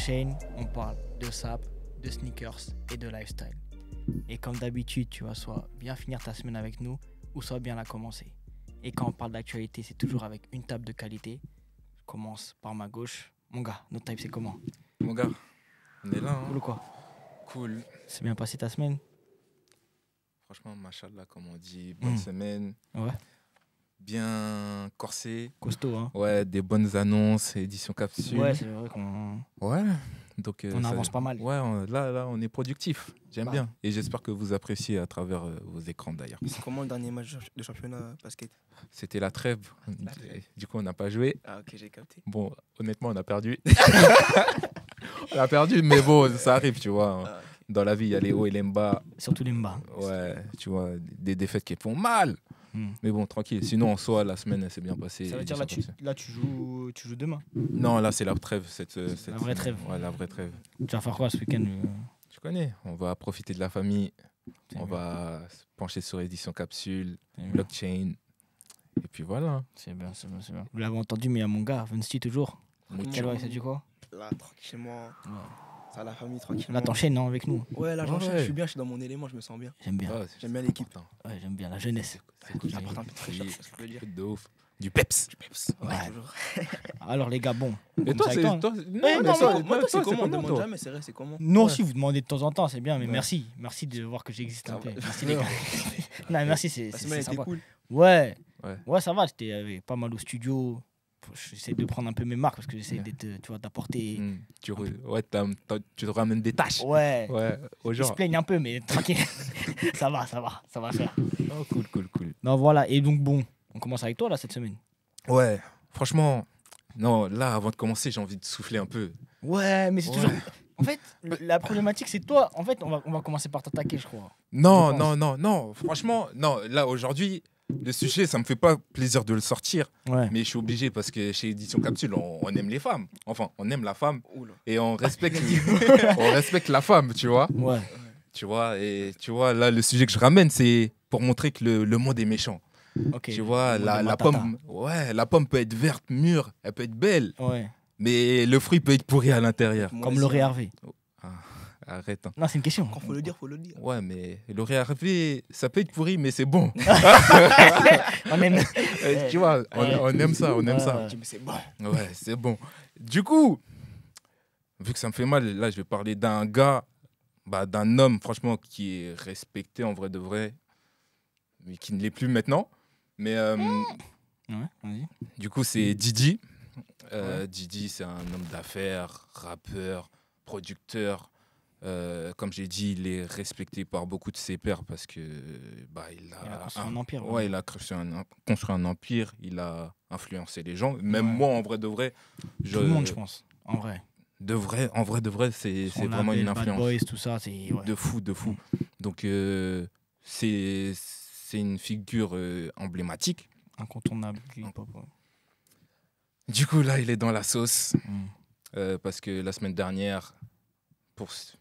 blockchain, on parle de sap, de sneakers et de lifestyle. Et comme d'habitude, tu vas soit bien finir ta semaine avec nous ou soit bien la commencer. Et quand on parle d'actualité, c'est toujours avec une table de qualité. Je commence par ma gauche. Mon gars, notre type, c'est comment? Mon gars, on est là. Hein. Cool ou quoi? Cool. C'est bien passé ta semaine? Franchement, machallah, comme on dit, bonne semaine. Ouais. Bien corsé. Costaud, hein? Ouais, des bonnes annonces, édition capsule. Ouais, c'est vrai qu'on Ouais. Donc, on avance pas mal. Ouais, là, on est productif. J'aime Bah. bien. Et j'espère que vous appréciez à travers vos écrans d'ailleurs. C'est comment le dernier match de championnat basket? C'était la trêve. Du coup, on n'a pas joué. Ah ok, j'ai capté. Bon, honnêtement, on a perdu. On a perdu, mais bon, ça arrive, tu vois. Ah, ok. Dans la vie, il y a les hauts et les bas. Surtout les mbas. Ouais, tu vois, des défaites qui font mal. Mais bon, tranquille. Sinon, en soi, la semaine, elle s'est bien passée. Ça veut dire là, tu joues demain. Non, là, c'est la trêve. La vraie trêve. Ouais, la vraie trêve. Tu vas faire quoi ce week-end? Tu connais, on va profiter de la famille. C'est On bien. va se pencher sur édition capsule, C'est bien. blockchain. Et puis voilà. C'est bien. Vous l'avez entendu, mais il y a mon gars, Vunsti toujours. Quel ouais, ça dit quoi? Là, tranquillement. Ça a la famille, tranquillement. Là, t'enchaînes, non, avec nous? Ouais, là, j'enchaîne. Ouais. Je suis bien, je suis dans mon élément, je me sens bien. J'aime bien. Ouais, J'aime bien l'équipe. important. Ouais, j'aime bien la jeunesse. C'est cool. J'apporte un peu de fraîcheur, c'est ce que je veux dire. De ouf. Du peps. Ouais, Ouais. toujours. Alors, les gars, bon. Et comme toi, ça c'est avec toi, hein. toi. Non, mais non, ça, moi, toi, c'est comment? On toi demande jamais, c'est vrai, c'est comment? Nous Ouais. aussi, vous demandez de temps en temps, c'est bien, mais Ouais. merci. Merci de voir que j'existe un Ça peu. va. Merci, les gars. Non, merci, c'est La semaine était sympa. cool. Ouais. Ouais. Ouais, ça va. J'étais pas mal au studio. J'essaie de prendre un peu mes marques parce que j'essaie Ouais. d'être, tu vois, d'apporter. Tu te ramènes des tâches. Ouais. Ouais, aux Ils se gens. plaignent un peu, mais tranquille. ça va faire. Oh, cool. Non, voilà. Et donc, bon, on commence avec toi, là, cette semaine. Ouais, franchement, non, là, avant de commencer, j'ai envie de souffler un peu. Ouais, mais c'est Ouais. toujours. En fait, la problématique, c'est toi. En fait, on va commencer par t'attaquer, je crois. Non, Je pense. non, franchement, non, là, aujourd'hui, le sujet, ça me fait pas plaisir de le sortir, Ouais. mais je suis obligé parce que chez Édition Capsule, on aime les femmes. Enfin, on aime la femme Oula. et on respecte, on respecte la femme, tu vois. Ouais. Tu vois, et tu vois, là, le sujet que je ramène, c'est pour montrer que le monde est méchant. Ok. Tu vois, Le monde de la Matata. pomme, ouais, la pomme peut être verte, mûre, elle peut être belle, Ouais. mais le fruit peut être pourri à l'intérieur. Comme Laurie Harvey. Arrête. Hein. Non, c'est une question. Quand faut le dire, faut le dire. Ouais, mais Laurie Harvey, ça peut être pourri, mais c'est bon. On aime. Tu vois, on aime ça, on aime ça. Ouais. Mais c'est bon. Ouais, c'est bon. Du coup, vu que ça me fait mal, là, je vais parler d'un gars, d'un homme, franchement, qui est respecté en vrai de vrai, mais qui ne l'est plus maintenant. Mais Ouais, vas-y. du coup, c'est Didi. Didi, c'est un homme d'affaires, rappeur, producteur. Comme j'ai dit, il est respecté par beaucoup de ses pairs parce que Il a a construit un empire. Ouais, il a construit un empire, il a influencé les gens. Même Ouais. moi, en vrai de vrai, Tout le monde, je pense. En vrai. en vrai de vrai, c'est Son vraiment label, une Bad influence Boys, tout ça, c'est. Ouais. de fou. Donc, c'est une figure emblématique. Incontournable du hip-hop. Ouais. Du coup, là, il est dans la sauce Mm. parce que la semaine dernière,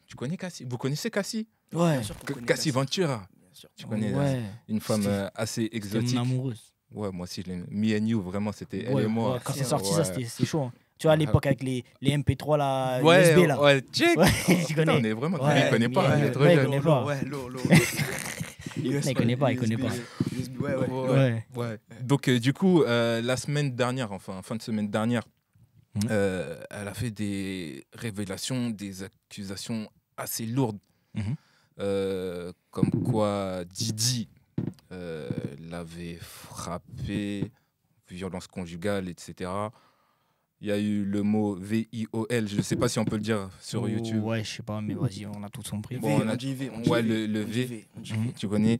tu connais Cassie? Vous connaissez Cassie? Ouais. Bien sûr qu'on connaît Cassie Cassie. Ventura. Bien sûr. Tu connais Ouais. une femme C'était- assez C'était exotique. mon amoureuse. Ouais, moi aussi, je l'aime. Me and You, vraiment, c'était elle Ouais, et moi. ouais, quand c'est Ouais. sorti, ça, c'était chaud. Hein. Tu vois, à l'époque, avec les MP3, là, Ouais, USB, là. ouais, check. Ouais, tu Putain, connais. on est vraiment. Ouais, il connaît pas, ouais, il est trop ouais, il jeune. connaît pas. Ouais, l'eau. Il connaît pas, il connaît pas. Ouais. Ouais. Ouais. Donc, du coup, la semaine dernière, enfin, fin de semaine dernière, Mhm. elle a fait des révélations, des accusations assez lourdes. Mhm. Comme quoi Didi l'avait frappé, violence conjugale, etc. Il y a eu le mot VIOL, je ne sais pas si on peut le dire sur YouTube. Ouais, je sais pas, mais vas-y, on a tous compris. Bon, On dit V. ouais, le V. On dit Mhm. V. Tu connais.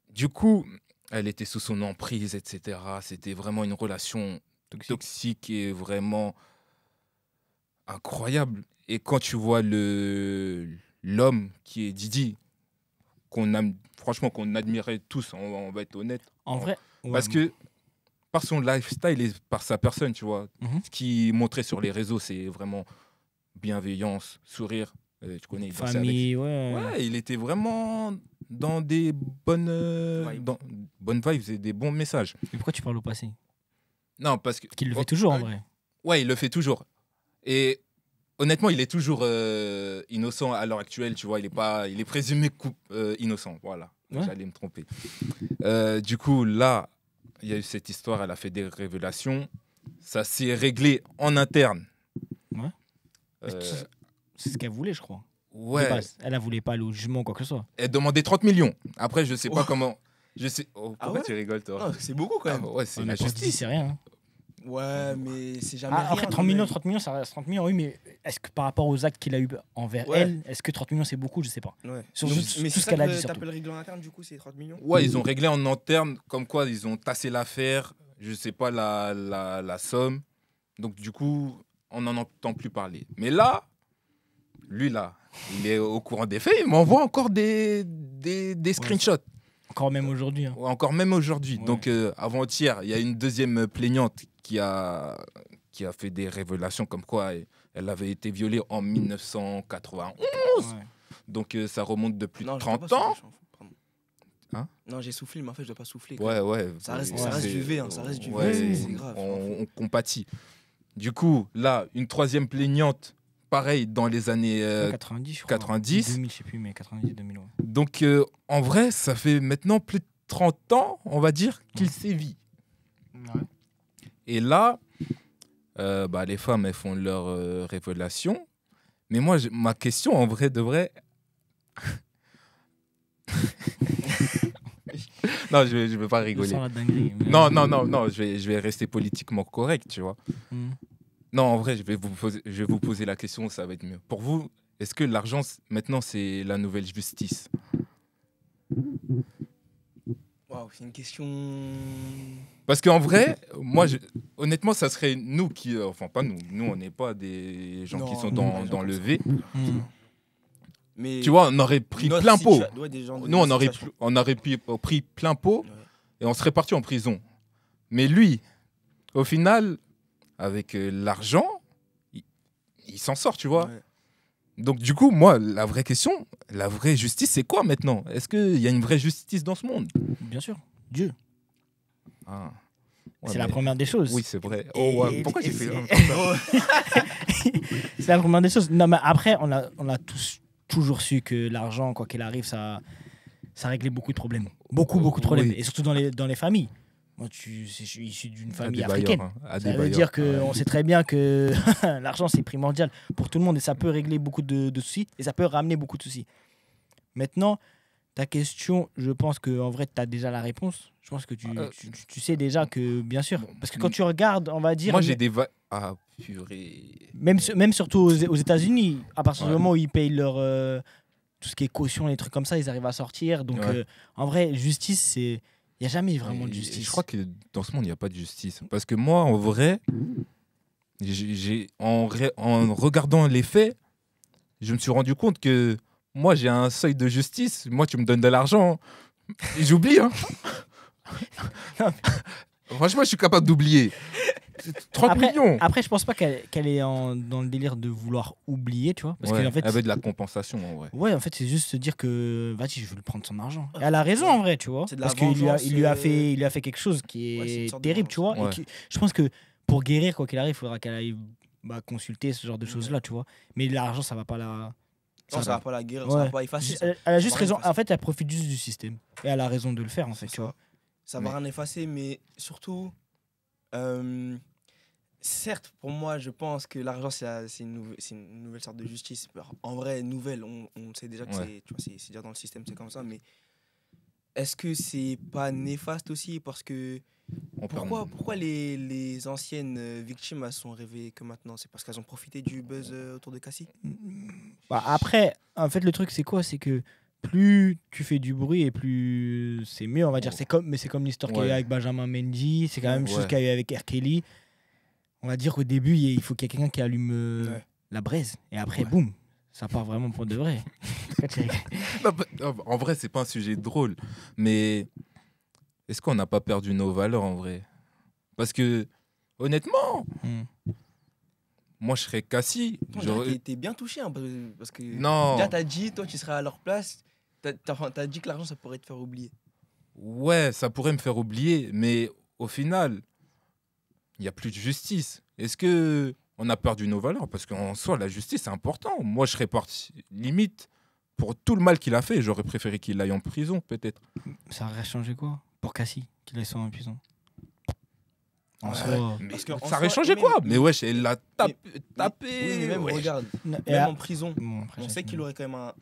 Du coup, elle était sous son emprise, etc. C'était vraiment une relation toxique et vraiment incroyable. Et quand tu vois l'homme qui est Didi, franchement qu'on admirait tous, on va être honnête. En vrai, ouais, Parce que par son lifestyle et par sa personne, tu vois, Mhm. ce qu'il montrait sur les réseaux, c'est vraiment bienveillance, sourire. Tu connais, il dansait avec. famille, ouais. Ouais, il était vraiment dans des bonnes, Vibes. bonnes vibes et des bons messages. Mais pourquoi tu parles au passé? Non, parce que. Parce qu'il le fait toujours, en ouais, vrai. Ouais, il le fait toujours. Et honnêtement, il est toujours innocent à l'heure actuelle, tu vois. Il est présumé innocent. Voilà, Ouais. j'allais me tromper. Du coup, là, il y a eu cette histoire, elle a fait des révélations. Ça s'est réglé en interne. Ouais. Euh, C'est ce qu'elle voulait, je crois. De ouais, base. Elle ne voulait pas aller au jugement ou quoi que ce soit. elle demandait 30 millions. Après, je sais pas Oh. comment. Je sais. Oh, Ah pourquoi ouais tu rigoles, toi? Non, c'est beaucoup quand Ah, même. ouais, c'est Ouais, la mais quand tu dis, justice. c'est rien. Hein. Ouais, mais c'est jamais Ah, rien. après, quand 30 millions, même. 30 millions, ça reste 30 millions, oui, mais est-ce que par rapport aux actes qu'il a eu envers Ouais. elle, est-ce que 30 millions, c'est beaucoup? Je sais pas. Ouais. Sur Donc, tout mais ce c'est ça qu'elle a que dit, surtout. t'appelles règle en interne, du coup, c'est 30 millions. Ouais, ils ont réglé en interne, comme quoi ils ont tassé l'affaire. Je sais pas la somme. Donc, du coup, on n'en entend plus parler. Mais là, lui, là, il est au courant des faits. Il m'envoie encore des screenshots. Encore même aujourd'hui. Hein. Encore même aujourd'hui. Ouais. Donc, avant-hier, il y a une deuxième plaignante qui a fait des révélations comme quoi elle avait été violée en 1991. Ouais. Donc, ça remonte de plus de Non, je dois 30 pas ans. souffler, je m'en fous, pardon. Hein Non, j'ai soufflé, mais en fait, je dois pas souffler. quand Ouais, même. ouais. Ça reste- ça reste du V, hein, ça reste du ouais, V, c'est grave. On compatit. Du coup, là, une troisième plaignante, pareil, dans les années 90, je crois. 90. 2000, je sais plus, mais 90, 2000. Ouais. Donc, en vrai, ça fait maintenant plus de 30 ans, on va dire, qu'il sévit. Et là, les femmes, elles font leur révélation. Mais moi, ma question, en vrai, de vrai... non, je vais pas Je rigoler. sens la dinguerie. mais- Non, je vais rester politiquement correct, tu vois. Hmm. Non, en vrai, je vais vous poser la question, ça va être mieux. Pour vous, est-ce que l'argent, maintenant, c'est la nouvelle justice? Waouh, c'est une question. Parce qu'en vrai, moi, honnêtement, ça serait nous qui... enfin, pas nous. Nous, on n'est pas des gens qui Non, sont non, dans, les gens dans comme le ça. V. Hmm. Mais Tu vois, on aurait pris notre plein pot. ouais, des gens de Nous, on notre aurait, situation. pris plein pot Ouais. et on serait parti en prison. Mais lui, au final, avec l'argent, il s'en sort, tu vois. Ouais. Donc, du coup, moi, la vraie question, la vraie justice, c'est quoi maintenant? Est-ce qu'il y a une vraie justice dans ce monde? Bien sûr. Dieu. Ah. Ouais, C'est la mais- première des choses. Oui, c'est vrai. Et- Oh, ouais. Pourquoi j'ai fait C'est la première des choses. Non, mais après, on a tous toujours su que l'argent, quoi qu'il arrive, ça réglait beaucoup de problèmes. Beaucoup de problèmes. Oui. Et surtout dans les familles. Moi, je suis issu d'une famille africaine. À Ça veut dire qu'on sait très bien que l'argent, c'est primordial pour tout le monde et ça peut régler beaucoup de soucis et ça peut ramener beaucoup de soucis. Maintenant, ta question, je pense qu'en vrai, tu as déjà la réponse. Je pense que tu sais déjà que, bien sûr. Parce que quand tu regardes, on va dire... Moi, j'ai des... Ah, purée. Même surtout aux États-Unis, à partir du Ouais. moment où ils payent leur... tout ce qui est caution, les trucs comme ça, ils arrivent à sortir. Donc, Ouais. en vrai, justice, c'est... Il n'y a jamais vraiment de Et justice. Je crois que dans ce monde, il n'y a pas de justice. Parce que moi, en vrai, en regardant les faits, je me suis rendu compte que moi, j'ai un seuil de justice. Moi, tu me donnes de l'argent, j'oublie. Hein. Franchement, je suis capable d'oublier. 30 millions. Après, je pense pas qu'elle est dans le délire de vouloir oublier, tu vois. Parce Ouais, qu'en fait, avec de la compensation, en vrai. ouais, en fait, c'est juste se dire que vas-y, je veux le prendre son argent. Et elle a raison en vrai, tu vois. C'est de la Parce qu'il vengeance, il lui a fait quelque chose qui Ouais, c'est une est sorte de terrible, tu vois. vengeance. Et je pense que pour guérir, quoi qu'il arrive, il faudra qu'elle aille consulter ce genre de choses-là, tu vois. Mais l'argent, ça va pas la. Non, ça va pas la guerre, ça Ouais. va pas effacer. Ça, Elle a juste va rien raison. effacer. En fait, elle profite juste du système. Et elle a raison de le faire, en fait, C'est tu vois. Ça Mais- va rien effacer, mais surtout, certes, pour moi, je pense que l'argent, c'est une nouvelle sorte de justice. En vrai, nouvelle, on sait déjà que Ouais. c'est déjà dans le système, c'est comme ça, mais est-ce que c'est pas néfaste aussi? Parce que On perd- pourquoi les anciennes victimes elles se sont réveillées que maintenant? C'est parce qu'elles ont profité du buzz autour de Cassie? Après, en fait, le truc, c'est quoi? C'est que plus tu fais du bruit et plus c'est mieux, on va dire. Mais c'est comme l'histoire qu'il y a eu Ouais. avec Benjamin Mendy, c'est quand même chose Ouais. qu'il y a eu avec R. Kelly. On va dire qu'au début, il faut qu'il y ait quelqu'un qui allume Ouais. la braise. Et après, Ouais. boum, ça part vraiment pour de vrai. Pourquoi tu rigoles? Non, en vrai, c'est pas un sujet drôle. Mais est-ce qu'on n'a pas perdu nos valeurs, en vrai? Parce que, honnêtement, Hmm. moi, je serais Cassie. T'es bien touché, hein, parce que Non. déjà, t'as dit, toi, tu serais à leur place, t'as dit que l'argent, ça pourrait te faire oublier. Ouais, ça pourrait me faire oublier, mais au final, il n'y a plus de justice. Est-ce que on a perdu nos valeurs parce qu'en soi, la justice, c'est important. Moi, je serais parti limite pour tout le mal qu'il a fait. J'aurais préféré qu'il aille en prison, peut-être. Ça aurait changé quoi pour Cassie, qu'il aille soit en prison? En Ouais. soi. Mais Parce que en ça aurait soi, changé même- quoi? Mais wesh, elle l'a tapé. Oui, mais même, wesh. regarde, Et même à- en prison, Bon, après, on ça, sait c'est qu'il aurait quand même un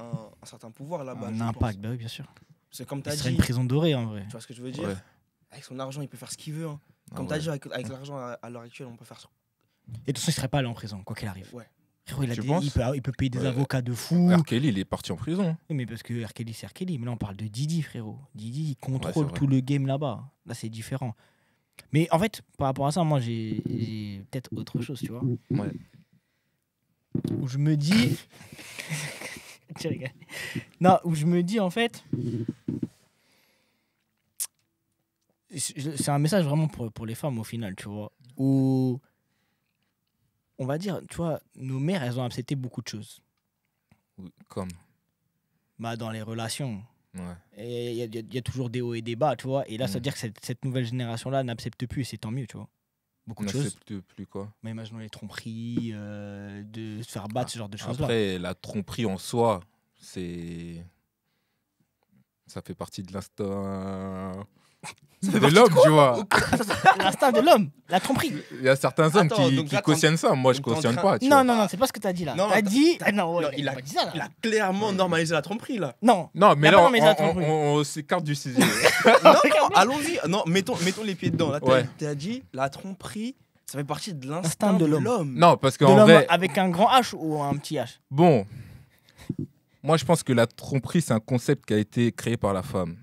certain pouvoir là-bas. un je impact, pense. bah oui, bien sûr. Parce que comme tu Ce as serait dit, une prison dorée en vrai. tu vois ce que je veux dire? Ouais. Avec son argent, il peut faire ce qu'il veut. Hein. Ah Comme tu as ouais. dit, avec l'argent à l'heure actuelle, on peut faire ça. Et de toute façon, il serait pas allé en prison, quoi qu'il arrive. Ouais. Frérot, Tu il penses peut payer des Ouais. avocats de fou. R. Kelly, il est parti en prison. Oui, mais parce que R. Kelly, c'est R. Kelly. Mais là, on parle de Didi, frérot. Didi, il c'est contrôle vrai. tout le game là-bas. Là, c'est différent. Mais en fait, par rapport à ça, moi, j'ai peut-être autre chose, tu vois. Ouais. Où je me dis. Tu rigoles. Non, où je me dis, en fait. C'est un message vraiment pour les femmes, au final, tu vois. Où. On va dire, tu vois, nos mères, elles ont accepté beaucoup de choses. Oui, comme. Bah, dans les relations. Ouais. Et il y a toujours des hauts et des bas, tu vois. Et là, ça veut Mm. dire que cette nouvelle génération-là n'accepte plus, et c'est tant mieux, tu vois. Beaucoup On de choses. n'accepte plus quoi. Mais imaginons les tromperies, de se faire battre, ce genre de choses-là. Après, la tromperie en soi, c'est. Ça fait partie de l'instinct de l'homme, tu vois. L'instinct de l'homme, la tromperie. Il y a certains hommes Attends, qui donc là, cautionnent ça. Moi, je donc t'es en cautionne train- pas. Tu Non, vois. non, non, c'est pas ce que t'as dit là. Non, T'as dit. Ah Non, non, ouais, il a pas dit ça là. Il a clairement normalisé la tromperie là. Non. Non, mais Y a là, pas non, mais la tromperie. on s'écarte du sujet. non, non, allons-y. Non, mettons les pieds dedans. Là, Ouais. t'as dit la tromperie, ça fait partie de L'instinct l'instinct de de l'homme. l'homme. Non, parce De qu'en l'homme vrai, avec un grand H ou un petit H? bon, moi, je pense que la tromperie, c'est un concept qui a été créé par la femme.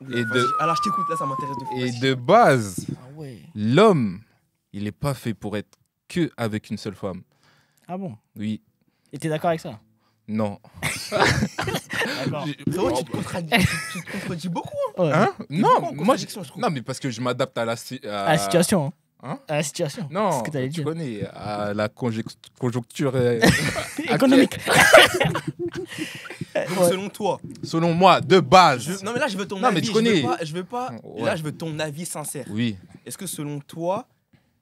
Oula, Et vas-y. de- Alors je t'écoute, là ça m'intéresse de fou. Et Vas-y. de base, Ah ouais. l'homme, il n'est pas fait pour être que avec une seule femme. Ah bon? Oui, Et t'es d'accord avec ça? non. D'accord. Frérot, tu te contredis beaucoup. Ouais. Hein T'es Non, beaucoup en moi, contradiction, je trouve. non, mais parce que je m'adapte à la, À la situation. Hein À la situation. Non, C'est ce que t'allais tu dire. connais, à la conjoncture. Économique. Donc, Ouais. selon toi, Selon moi, de base. non mais là je veux ton Non, avis. mais tu je connais. veux pas. Ouais. Là je veux ton avis sincère. Oui, Est-ce que selon toi,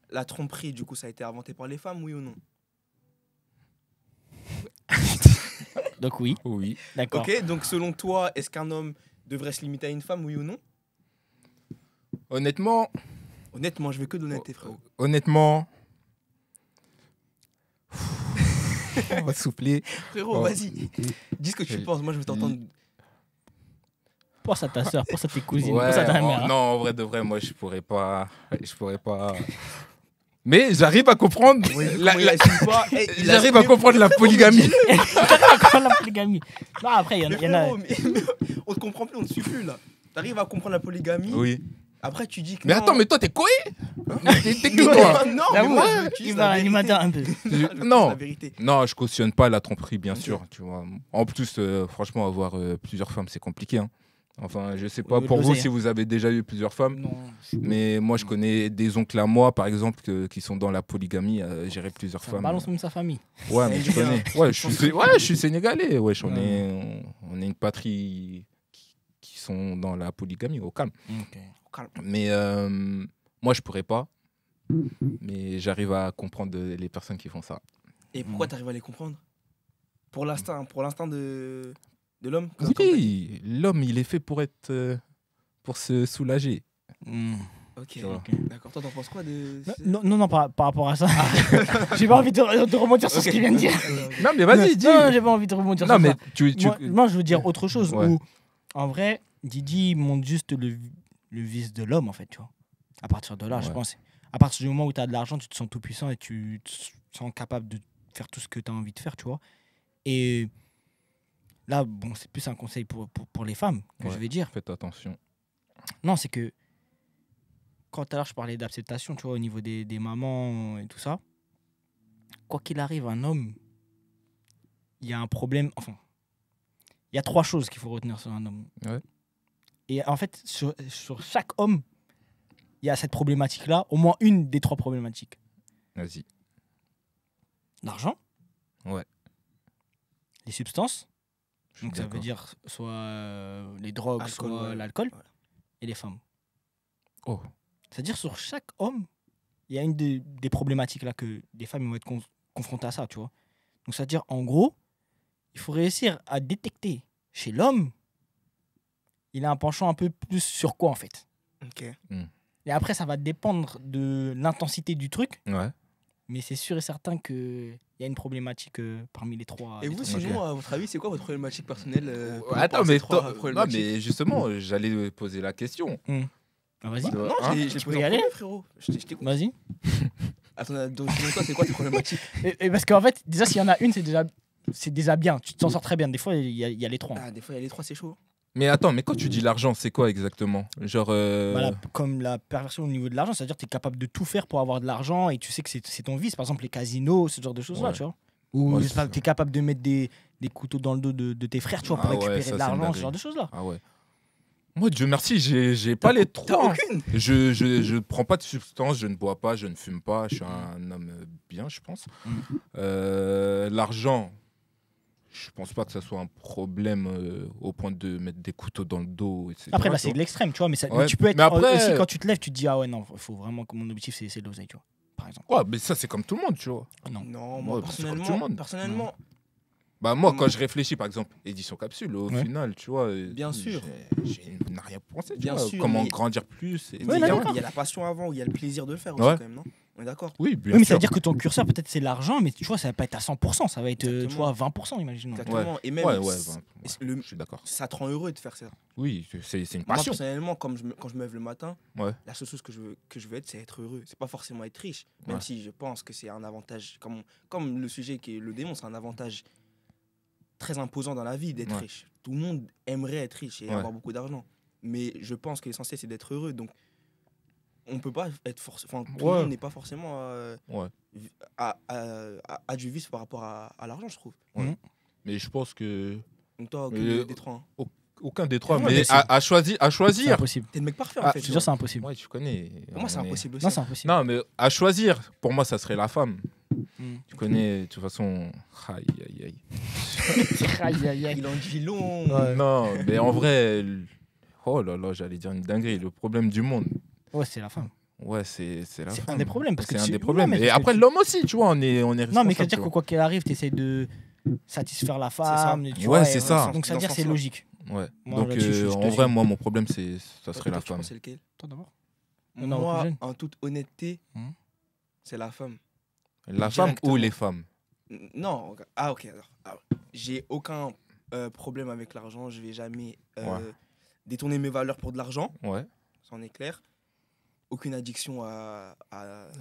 la tromperie du coup ça a été inventé par les femmes, oui ou non? Donc oui, oui. d'accord. Ok, donc selon toi, est-ce qu'un homme devrait se limiter à une femme, oui ou non? Honnêtement, Honnêtement, je veux que d'honnêteté, frérot. honnêtement. On va souffler. Frérot, Oh. vas-y. Dis ce que tu Je- penses, moi je veux t'entendre. Pense à ta soeur, pense à tes cousines, Ouais, pense à ta mère. hein. non, en vrai de vrai, moi je pourrais pas. Mais j'arrive à comprendre. Comment il assume pas. Eh, il J'arrive à assume- comprendre la polygamie. Encore la polygamie. Non, après, il Mais y en a. frérot, mais on te comprend plus, on te suit plus là. T'arrives à comprendre la polygamie. Oui. Après tu dis que. Mais non. attends, mais toi t'es quoi? T'es qui toi? Non, mais J'avoue, moi je veux il va l'animateur un peu. Non. La vérité. Non, je cautionne pas la tromperie, bien Ok. sûr. Tu vois. En plus, franchement, avoir plusieurs femmes, c'est compliqué. Hein. Enfin, je sais pas Au niveau de pour vous l'oseille, si vous avez déjà eu plusieurs femmes. Non. Mais moi, je connais des oncles à moi, par exemple, qui sont dans la polygamie, gérer plusieurs Ça femmes. balance même sa famille. Ouais, mais tu connais. Ouais, je suis sénégalais. Ouais, on est une patrie qui sont dans la polygamie, au calme. Calme. Mais moi, je pourrais pas. Mais j'arrive à comprendre les personnes qui font ça. Et pourquoi t'arrives à les comprendre? Pour l'instinct de l'homme? comme t'as dit. Oui, l'homme, il est fait pour être, pour se soulager. Ok, vois. Ok. d'accord. Toi, t'en penses quoi de. Non, par rapport à ça. J'ai pas envie de rebondir sur ce qu'il vient de dire. Non, mais vas-y, dis. Non, j'ai pas envie de rebondir Non, sur mais ça. Moi, je veux dire autre chose. Ouais. Où, en vrai, Didi montre juste le vice de l'homme, en fait, tu vois. À partir de là, je Ouais. pense. À partir du moment où tu as de l'argent, tu te sens tout puissant et tu te sens capable de faire tout ce que tu as envie de faire, tu vois. Et là, bon, c'est plus un conseil pour les femmes que Ouais. je vais dire. Faites attention. Non, c'est que quand tout à l'heure je parlais d'acceptation, tu vois, au niveau des mamans et tout ça, quoi qu'il arrive, un homme, il y a un problème. Enfin, il y a 3 choses qu'il faut retenir sur un homme. Ouais. Et en fait, sur chaque homme, il y a cette problématique-là, au moins une des 3 problématiques. Vas-y. L'argent. Ouais. Les substances. Je suis Donc ça veut d'accord. dire soit les drogues, Alcool, soit ouais. l'alcool. Ouais. Et les femmes. Oh. C'est-à-dire sur chaque homme, il y a une des problématiques là que les femmes vont être confrontées à ça, tu vois. Donc, c'est-à-dire, en gros, il faut réussir à détecter chez l'homme, il a un penchant un peu plus sur quoi, en fait. Ok. Et après, ça va dépendre de l'intensité du truc, Ouais. mais c'est sûr et certain qu'il y a une problématique parmi les trois. Et les vous, trois. sinon, à votre avis, c'est quoi votre problématique personnelle Attends, mais, non, problématiques mais justement, j'allais poser la question. Ah, vas-y, Bah, Non, hein, j'ai tu posé peux y en aller. premier, frérot. Je t'écoute. vas-y. Attends, donc, selon toi, c'est quoi tes problématiques? Et parce qu'en fait, déjà, s'il y en a une, c'est déjà bien. Tu t'en sors très bien. Des fois, il y a les trois. Ah, des fois, il y a les trois, c'est chaud. Mais attends, mais quand tu dis l'argent, c'est quoi exactement? Genre. Voilà, comme la perversion au niveau de l'argent, c'est-à-dire que tu es capable de tout faire pour avoir de l'argent et tu sais que c'est ton vice. Par exemple, les casinos, ce genre de choses-là, Ouais. tu vois. Ou Ouais, je sais pas, c'est tu es capable de mettre des couteaux dans le dos de tes frères, tu vois, pour Ah ouais, récupérer ça, de c'est une l'argent, ce dinguerie. genre de choses-là. Ah ouais. Moi, Dieu merci, j'ai pas les T'as trois. aucune? Je prends pas de substance, je ne bois pas, je ne fume pas. Je suis un homme bien, je pense. L'argent, je pense pas que ça soit un problème au point de mettre des couteaux dans le dos, etc. Après, là, tu c'est vois. de l'extrême, tu vois, mais Ouais, tu peux être mais après- aussi quand tu te lèves, tu te dis, ah ouais, non, il faut vraiment que mon objectif, c'est l'oseille, tu vois, par exemple. Ouais, mais ça, c'est comme tout le monde, tu vois. Non. Non, Ouais, moi, c'est comme tout le monde. personnellement, Bah, moi, quand je réfléchis, par exemple, édition capsule, au Ouais. final, tu vois. Bien sûr. J'ai rien pensé, tu Bien vois. sûr, Comment mais- grandir plus. il Ouais, y a- d'accord. il y a la passion avant, où il y a le plaisir de le faire aussi, Ouais. quand même, non? On est d'accord? Oui, bien Oui, mais ça sûr. veut dire que ton curseur, peut-être, c'est l'argent, mais tu vois, ça va pas être à 100%, ça va être, tu Exactement. vois, 20%, imaginons. Exactement. Et même, Ouais, ouais, le- je suis d'accord. ça te rend heureux de faire ça. Oui, c'est une Moi, passion. personnellement, quand je me lève le matin, Ouais. la seule chose que je veux être, c'est être heureux. C'est pas forcément être riche, même Ouais. si je pense que c'est un avantage, comme le sujet qui est le démon, c'est un avantage très imposant dans la vie d'être Ouais. riche. Tout le monde aimerait être riche et Ouais. avoir beaucoup d'argent. Mais je pense que l'essentiel, c'est d'être heureux. Donc, on peut pas être forcément. Tout le Ouais. monde n'est pas forcément Ouais. à du vice par rapport à l'argent, je trouve. Mais je pense que Donc, toi, Mais- des trois. Hein. aucun des trois. Ouais, mais mais c'est- à choisir. C'est impossible. T'es le mec parfait, Ah, en fait. Je te tu jure, vois. c'est impossible. Ouais, tu connais. Pour moi, c'est on est- impossible aussi. Non, c'est impossible. Non, mais à choisir, pour moi, ça serait la femme. Mm. Tu connais, de toute façon. Aïe, aïe, aïe. Aïe, aïe, aïe. Il en dit long. Non, mais en vrai. Oh là là, j'allais dire une dinguerie. Le problème du monde. Ouais, c'est la femme. Ouais, c'est la C'est femme. un des problèmes. Parce que C'est un tu- des non, problèmes. mais Et parce que après, tu- l'homme aussi, tu vois, on est Non, mais responsable, c'est-à-dire tu que quoi qu'il arrive, tu essaies de satisfaire la ça. femme. Tu Ouais, vois, c'est et ça. Donc, ça veut Dans dire ce c'est sens-là. logique. vois. Ouais. Moi, Donc, là-dessus, je te en vrai, suis. moi, mon problème, ça Toi, serait la tu femme. penses c'est lequel? Toi d'abord. Non, plus Moi, jeune. en toute honnêteté, Mhm. c'est la femme. La femme Directement. ou les femmes? Non, ah ok. Alors, j'ai aucun problème avec l'argent. Je vais jamais Ouais. détourner mes valeurs pour de l'argent. Ouais. Ça en est clair. Aucune addiction à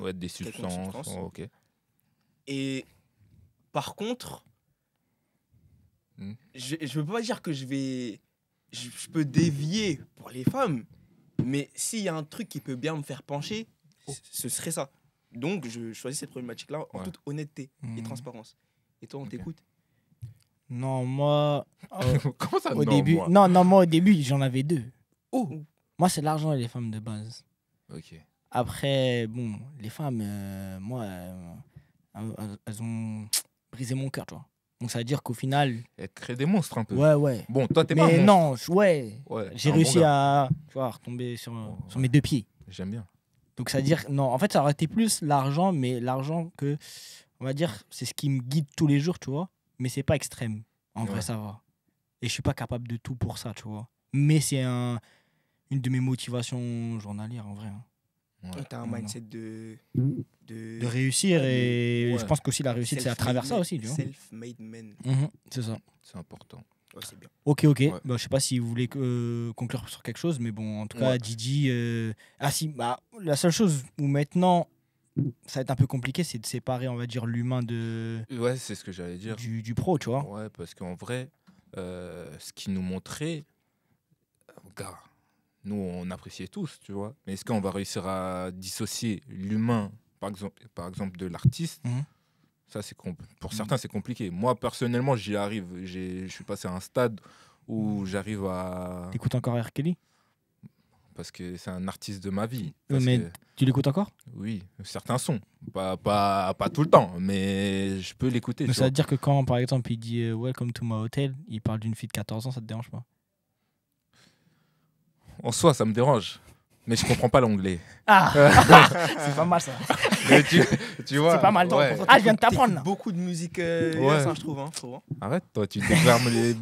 Ouais, des Quelconque substances. substance. Oh, ok. Et par contre, Hmm. je veux pas dire que je peux dévier pour les femmes, mais s'il y a un truc qui peut bien me faire pencher, ce serait ça. Donc je choisis cette problématique-là en Ouais. toute honnêteté et Mhm. transparence. Et toi, on Ok. t'écoute? Non, moi. Comment ça Au non, début. moi Non, moi, au début, j'en avais deux. Oh. Moi, c'est l'argent et les femmes de base. Ok. Après, bon, les femmes, moi, elles ont brisé mon cœur, tu vois. Donc, ça veut dire qu'au final. Elle crée des monstres un peu. Ouais. Bon, toi, t'es pas un Mais monstre. non, ouais. Ouais, t'es J'ai un réussi bon gars. à, tu vois, retomber sur mes deux pieds. J'aime bien. Donc, ça veut dire. Non, en fait, ça aurait été plus l'argent, mais l'argent que. On va dire, c'est ce qui me guide tous les jours, tu vois. Mais c'est pas extrême. En vrai, Ouais. ça va. Et je suis pas capable de tout pour ça, tu vois. Mais c'est une de mes motivations journalières, en vrai. hein. Ouais. T'as un Non, mindset de De réussir et Ouais. je pense qu'aussi la réussite, c'est à travers ça aussi, tu vois. Self-made man. C'est ça. C'est important. Ouais, c'est bien. Ok. Ouais. Bah, je sais pas si vous voulez conclure sur quelque chose, mais bon, en tout cas, Ouais. Didi. Ah si, bah, la seule chose où maintenant, ça va être un peu compliqué, c'est de séparer, on va dire, l'humain Ouais, c'est ce que j'allais dire. du pro, tu vois. Ouais, parce qu'en vrai, ce qu'ils nous montraient, gars, nous, on appréciait tous, tu vois. Mais est-ce qu'on va réussir à dissocier l'humain, par exemple de l'artiste? Mhm. Ça, pour certains, c'est compliqué. Moi, personnellement, j'y arrive. Je suis passé à un stade où j'arrive à... T'écoutes encore R. Kelly? Parce que c'est un artiste de ma vie. Ouais, Parce mais que- tu l'écoutes encore? oui, certains sons. Pas tout le temps, mais je peux l'écouter. Donc tu ça veut vois. dire que quand, par exemple, il dit Welcome to my hotel, il parle d'une fille de 14 ans, ça te dérange pas? En soi, ça me dérange. Mais je comprends pas l'anglais. Ah, c'est pas mal ça. Mais tu vois. C'est pas mal. ouais. Ah, je viens de t'apprendre là. Beaucoup de musique Ouais. US, hein, je trouve. Hein, trop, hein. Arrête, toi, tu défermes les.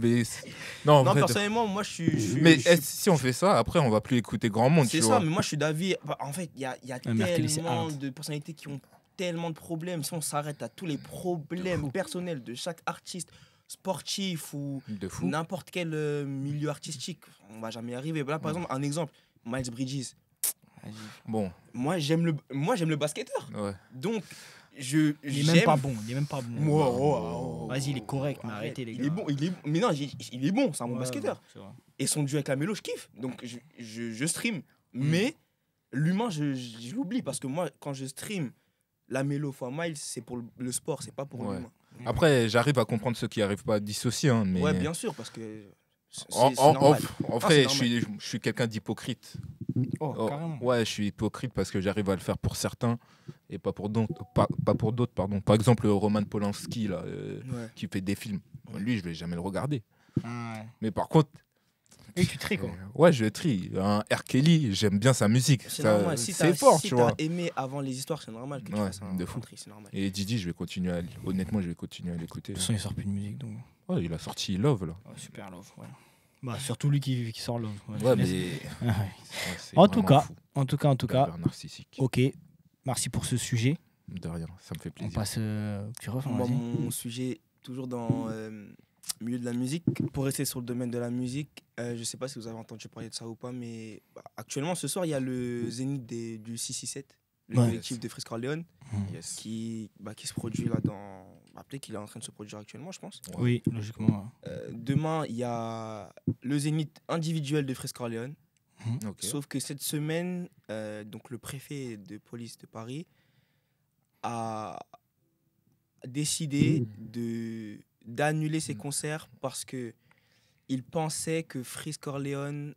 Non, en Non, vrai, personnellement, moi, je suis. mais je suis- si on fait ça, après, on va plus écouter grand monde, C'est tu ça, vois. mais moi, je suis d'avis. En fait, il y a Merkel, c'est tellement hard. de personnalités qui ont tellement de problèmes. Si on s'arrête à tous les problèmes personnels de chaque artiste, sportif ou De fou. n'importe quel milieu artistique, on va jamais y arriver. Là, par exemple, un exemple, Miles Bridges. Bon, Moi, j'aime le basketteur. ouais. Donc, Il est même pas bon. Il est même pas bon. Moi, Vas-y, il est correct, mais arrêtez les gars. il est bon. Mais non, il est bon, c'est un bon Ouais, basketteur. ouais, c'est vrai. Et son duo avec la mélo, je kiffe. Donc, je stream. Mais l'humain, je l'oublie. Parce que moi, quand je stream la mélo fois Miles, c'est pour le sport, c'est pas pour Ouais. l'humain. Après, j'arrive à comprendre ceux qui n'arrivent pas à dissocier, hein, mais. Ouais, bien sûr, parce que c'est En normal. vrai, c'est je suis quelqu'un d'hypocrite. Oh, Oh, carrément. ouais, je suis hypocrite parce que j'arrive à le faire pour certains et pas pour d'autres. Pas pour d'autres, pardon. Par exemple, Roman Polanski, là, Ouais. qui fait des films. Lui, je vais jamais le regarder. Ah, ouais. Mais par contre, Et tu tries quoi. ouais, je trie. Un R. Kelly, j'aime bien sa musique. C'est Ça- normal. Si c'est t'as fort, si tu t'as vois. aimé avant les histoires, c'est normal que tu Ouais, fasses un de fou. tri, c'est normal. Et Didi, je vais continuer à. Honnêtement, je vais continuer à l'écouter. De toute façon, il sort plus de musique donc. Ouais, il a sorti Love, là. Ouais, super love. Ouais. Bah, surtout lui qui sort love. Ouais, Ouais, je mais. laisse. Ah, ouais. ouais, c'est En tout vraiment cas, fou. En tout cas, Pervers narcissique. ok. Merci pour ce sujet. De rien, ça me fait On plaisir. passe au petit refrain. Moi, Vas-y. mon sujet, toujours dans le milieu de la musique, pour rester sur le domaine de la musique, je sais pas si vous avez entendu parler de ça ou pas, mais actuellement, ce soir, il y a le Zénith du 667, le Ouais. collectif de Freeze Corleone, Yes. qui se produit là dans. Peut-être qu'il est en train de se produire actuellement, je pense. Oui, logiquement. Demain, il y a le Zénith individuel de Freeze Corleone. Ok. Sauf que cette semaine, donc le préfet de police de Paris a décidé d'annuler ses concerts parce que il pensait que Freeze Corleone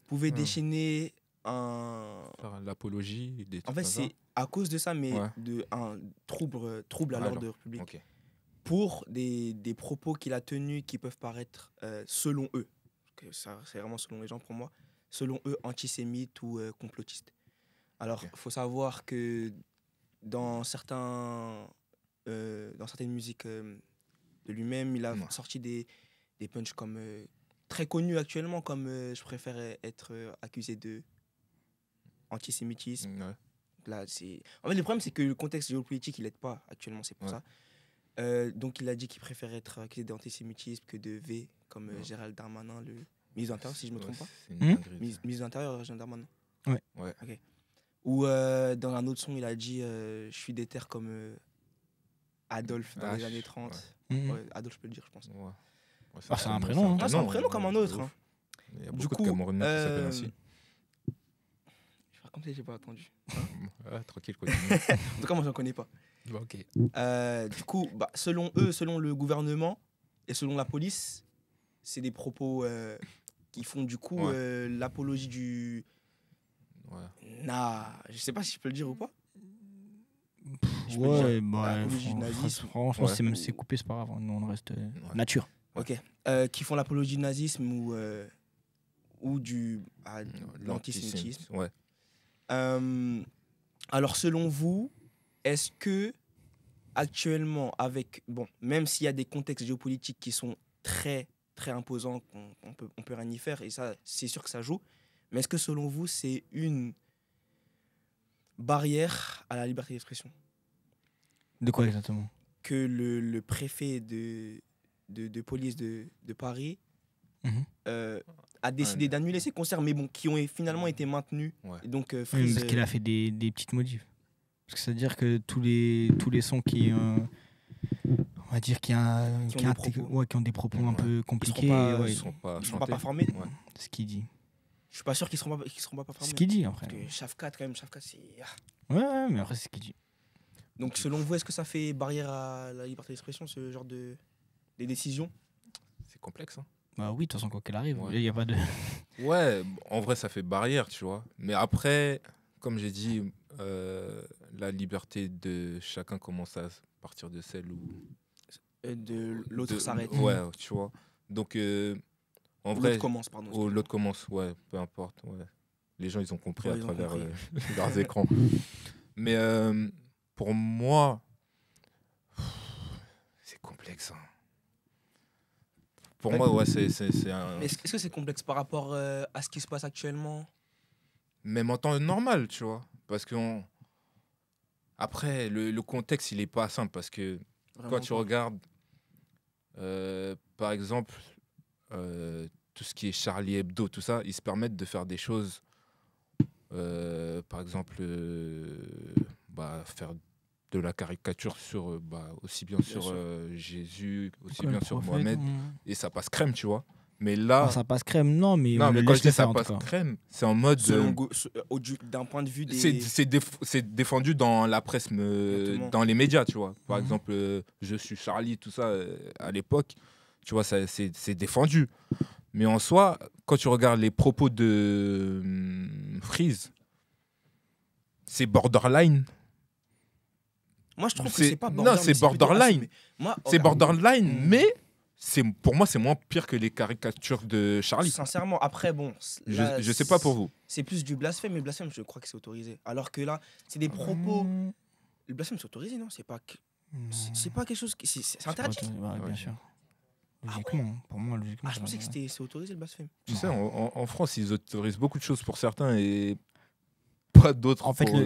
pouvait déchaîner un. Faire l'apologie des En trucs fait, comme ça. c'est à cause de ça, mais Ouais. de un trouble à Ouais, l'ordre alors. public. Ok. Pour des propos qu'il a tenus qui peuvent paraître, selon eux, que ça, c'est vraiment selon les gens pour moi, selon eux, antisémites ou complotistes. Alors, il faut savoir que dans certaines musiques de lui-même, il a Ouais. sorti des punchs comme, très connus actuellement, comme je préfère être accusé de antisémitisme. Ouais. Là, en fait, le problème, c'est que le contexte géopolitique, il n'aide pas actuellement, c'est pour Ouais. ça. Donc, il a dit qu'il préférait être accusé d'antisémitisme que de V, comme Gérald Darmanin, le ministre de l'Intérieur, si je ne me trompe pas. C'est une dinguerie. Ministre de l'Intérieur, Gérald Darmanin. Ouais. Ouais. Ok. Ou dans un autre son, il a dit je suis déter comme Adolphe dans les années 30. Mhm. Ouais, Adolphe, je peux le dire, je pense. Ouais. Ouais, Ah, c'est un prénom, hein. Ah, c'est un prénom comme un autre. de hein. ouf. Il y a Du beaucoup coup, de Camerounais qui s'appellent ainsi. Je vais raconter, j'ai pas attendu. Ouais, tranquille, continue. En tout cas, moi, je n'en connais pas. Ok. Du coup, selon eux, selon le gouvernement et selon la police, c'est des propos qui font du coup l'apologie du. Ouais. Je sais pas si je peux le dire ou pas. Je peux Ouais, dire, bah, l'apologie du nazisme. franchement, Ouais. c'est même si c'est coupé, c'est pas grave. Nous, on reste nature. Ok. Qui font l'apologie du nazisme ou de l'antisémitisme. Ouais. Alors, selon vous, est-ce que actuellement, même s'il y a des contextes géopolitiques qui sont très, très imposants, on peut rien y faire, et ça, c'est sûr que ça joue, mais est-ce que selon vous, c'est une barrière à la liberté d'expression De quoi exactement? que le préfet de police de Paris Mhm. a décidé d'annuler ses concerts, mais bon, qui ont finalement été maintenus. Ouais. Et donc, Oui, Freeze, parce qu'il a fait des petites modifs. Parce que c'est-à-dire que tous les sons qui. On va dire qui ont des propos un peu compliqués. pas- Ils sont pas ils seront chantés. pas formés. Ouais. C'est ce qu'il dit. Je suis pas sûr qu'ils seront pas C'est formés. ce qu'il dit après. Parce que Shafkat, quand même, Shafkat, c'est. Ouais, mais après, c'est ce qu'il dit. Donc, selon vous, est-ce que ça fait barrière à la liberté d'expression, ce genre des décisions? C'est complexe, hein. Bah oui, de toute façon, quoi qu'elle arrive, Ouais. il n'y a pas de. Ouais, en vrai, ça fait barrière, tu vois. Mais après, comme j'ai dit, la liberté de chacun commence à partir de celle où De l'autre s'arrête. Ouais, tu vois. Donc, En Ou vrai, l'autre commence, pardon. ou l'autre commence, ouais, peu importe. Ouais. Les gens, ils ont compris Ouais, à ils ont travers compris. leurs écrans. Mais pour moi, c'est complexe. Hein. Pour Ouais. moi, ouais, c'est un... Mais est-ce que c'est complexe par rapport à ce qui se passe actuellement? Même en temps normal, tu vois. Parce que après, le contexte, il est pas simple. Parce que quand Vraiment tu pas. regardes, par exemple, tout ce qui est Charlie Hebdo, tout ça, ils se permettent de faire des choses. Par exemple, faire de la caricature sur, aussi bien sur sûr. Jésus, aussi Quoi, le bien sur prophète, Mohamed. Et ça passe crème, tu vois. Mais là, Alors, ça passe crème, non, mais non, on le mais quand je laisse dis le ça faire en tout passe cas. crème, c'est en mode. D'un point de vue C'est des. c'est défendu dans la presse, Exactement. dans les médias, tu vois. Par Mhm. exemple, Je suis Charlie, tout ça, à l'époque, tu vois, c'est défendu. Mais en soi, quand tu regardes les propos de Freeze, c'est borderline. Moi, je trouve que C'est- c'est pas non, borderline. c'est mais plutôt borderline. assumé. Moi, C'est regarde, borderline, Mm. mais pour moi, c'est moins pire que les caricatures de Charlie. sincèrement, après, bon. Là, Je sais pas pour vous. C'est plus du blasphème, mais le blasphème, je crois que c'est autorisé. Alors que là, c'est des propos. Mm, Le blasphème, c'est autorisé, non? C'est pas, non. c'est pas quelque chose. C'est C'est pas interdit. autorisé, ouais, Ouais. bien sûr. Ah Logiquement, pour moi, logiquement. Ah, je pensais que c'est autorisé le blasphème. Tu Non. sais, en France, ils autorisent beaucoup de choses pour certains et pas d'autres. En fait, pour,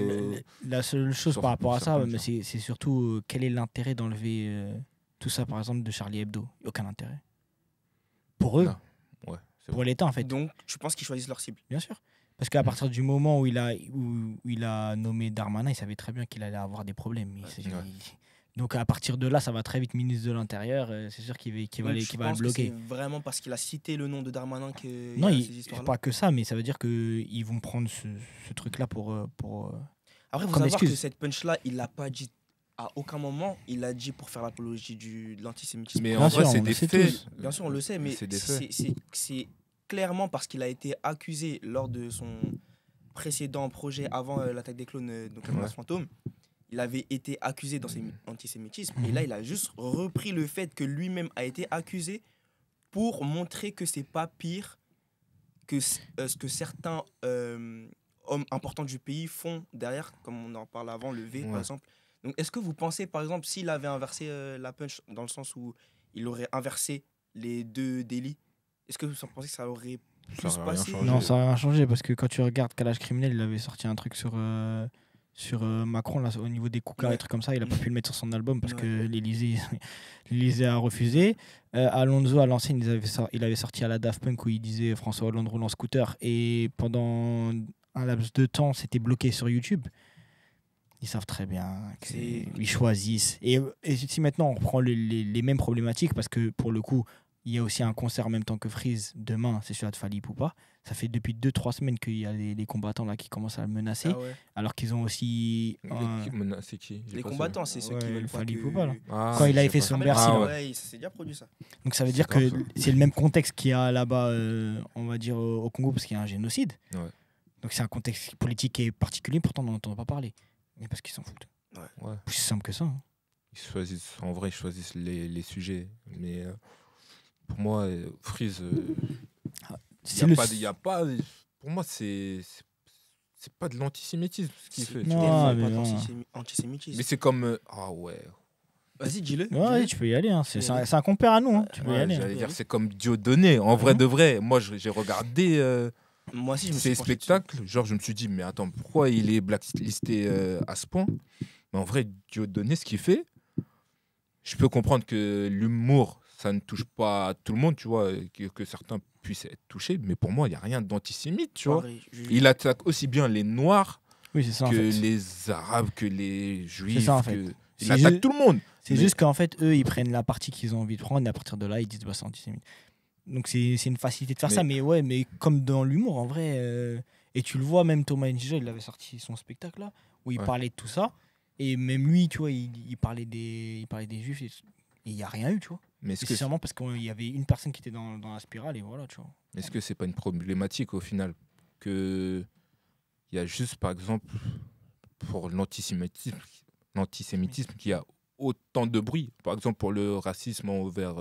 la seule chose sur- par rapport à sur ça, certains, mais tu c'est surtout quel est l'intérêt d'enlever tout ça, par exemple, de Charlie Hebdo. Aucun intérêt. Pour eux, Non. Ouais, c'est pour vrai. l'État, en fait, Donc, tu penses qu'ils choisissent leur cible? bien sûr. Parce qu'à partir du moment où il a nommé Darmanin, il savait très bien qu'il allait avoir des problèmes. Ouais. Donc à partir de là, ça va très vite ministre de l'Intérieur. C'est sûr qu'il va, Donc, qu'il je va le pense que bloquer. c'est vraiment parce qu'il a cité le nom de Darmanin qu'il y Non, a il ces histoires-là. pas que ça, mais ça veut dire qu'ils vont prendre ce truc-là pour Après, il faut comme savoir que excuse. cette punch-là, il l'a pas dit à aucun moment. Il l'a dit pour faire l'apologie de l'antisémitisme. Mais Bien en sûr, vrai, c'est on des le sait faits. tous. Bien sûr, on le sait, mais C'est des faits. c'est clairement parce qu'il a été accusé lors de son précédent projet avant l'attaque des clones, donc la menace Ouais. fantôme. Il avait été accusé d'antisémitisme. Et Mhm. là, il a juste repris le fait que lui-même a été accusé pour montrer que c'est pas pire que ce que certains hommes importants du pays font derrière, comme on en parlait avant, le V, par Ouais. exemple. Donc, est-ce que vous pensez, par exemple, s'il avait inversé la punch, dans le sens où il aurait inversé les deux délits, est-ce que vous pensez que ça aurait Ça plus aurait rien passé changé. Non, ça n'a rien changé parce que quand tu regardes Calage criminel, il avait sorti un truc sur Macron là, au niveau des Koukas Ouais. et trucs comme ça. Il a pas pu le mettre sur son album parce Ouais. que l'Élysée a refusé. Alonso à l'ancienne, il avait sorti à la Daft Punk où il disait François Hollande roule en scooter et pendant un laps de temps, c'était bloqué sur YouTube. Ils savent très bien qu'ils choisissent. Et si maintenant on reprend les mêmes problématiques, parce que pour le coup, il y a aussi un concert en même temps que Freeze demain, c'est celui de Fally Poupa. Ça fait depuis 2-3 semaines qu'il y a les combattants là qui commencent à le menacer, Ah ouais. alors qu'ils ont aussi. C'est qui? J'ai Les pas combattants, c'est ceux Ouais, qui le veulent pas Fally que... Poupa, là. Ah, Quand il avait je sais fait pas. son Ah, mais Bercy, Ah, là. ouais. ouais, ça s'est déjà produit, ça. Donc ça veut C'est dire que grave, ça. c'est le même contexte qu'il y a là-bas, on va dire, au Congo, parce qu'il y a un génocide. Ouais. Donc c'est un contexte politique qui est particulier, pourtant on n'en entend pas parler. Mais parce qu'ils s'en foutent. Ouais. Plus simple que ça. Hein. En vrai, ils choisissent les sujets. Mais pour moi, Freeze, C'est le- y a pas. Pour moi, c'est pas de l'antisémitisme ce qu'il fait. tu Non, vois. mais pas non. d'antisémitisme. Mais c'est comme. Ah ouais. Vas-y, dis-le. Ouais, dis-le. tu peux y aller. Hein. Tu peux y C'est aller. un compère à nous. Hein. Tu peux y Ouais, aller. Hein. j'allais dire, c'est comme Dieudonné. En vrai de vrai, moi, j'ai regardé Moi aussi, je me suis ces penché dessus. spectacles. Genre, je me suis dit, mais attends, pourquoi il est blacklisté à ce point? Mais en vrai, Dieudonné, ce qu'il fait, je peux comprendre que l'humour, ça ne touche pas tout le monde, tu vois, que certains puissent être touchés. Mais pour moi, il n'y a rien d'antisémite, tu vois. Pareil, Il attaque aussi bien les Noirs Oui, c'est ça. En que fait. les Arabes, que les Juifs. ça, en fait. Il C'est attaque juste- tout le monde. C'est Mais- juste qu'en fait, eux, ils prennent la partie qu'ils ont envie de prendre et à partir de là, ils disent bah, c'est antisémite. Donc c'est une facilité de faire Mais- ça. Mais ouais, mais comme dans l'humour, en vrai. Et tu le vois, même Thomas Njija, il avait sorti son spectacle là, où il Ouais. parlait de tout ça. Et même lui, tu vois, il parlait des juifs. Et il n'y a rien eu, tu vois. Mais Et c'est sûrement parce qu'il y avait une personne qui était dans la spirale et voilà, tu vois. est-ce que c'est pas une problématique au final que il y a juste par exemple pour l'antisémitisme qui a autant de bruit, par exemple pour le racisme envers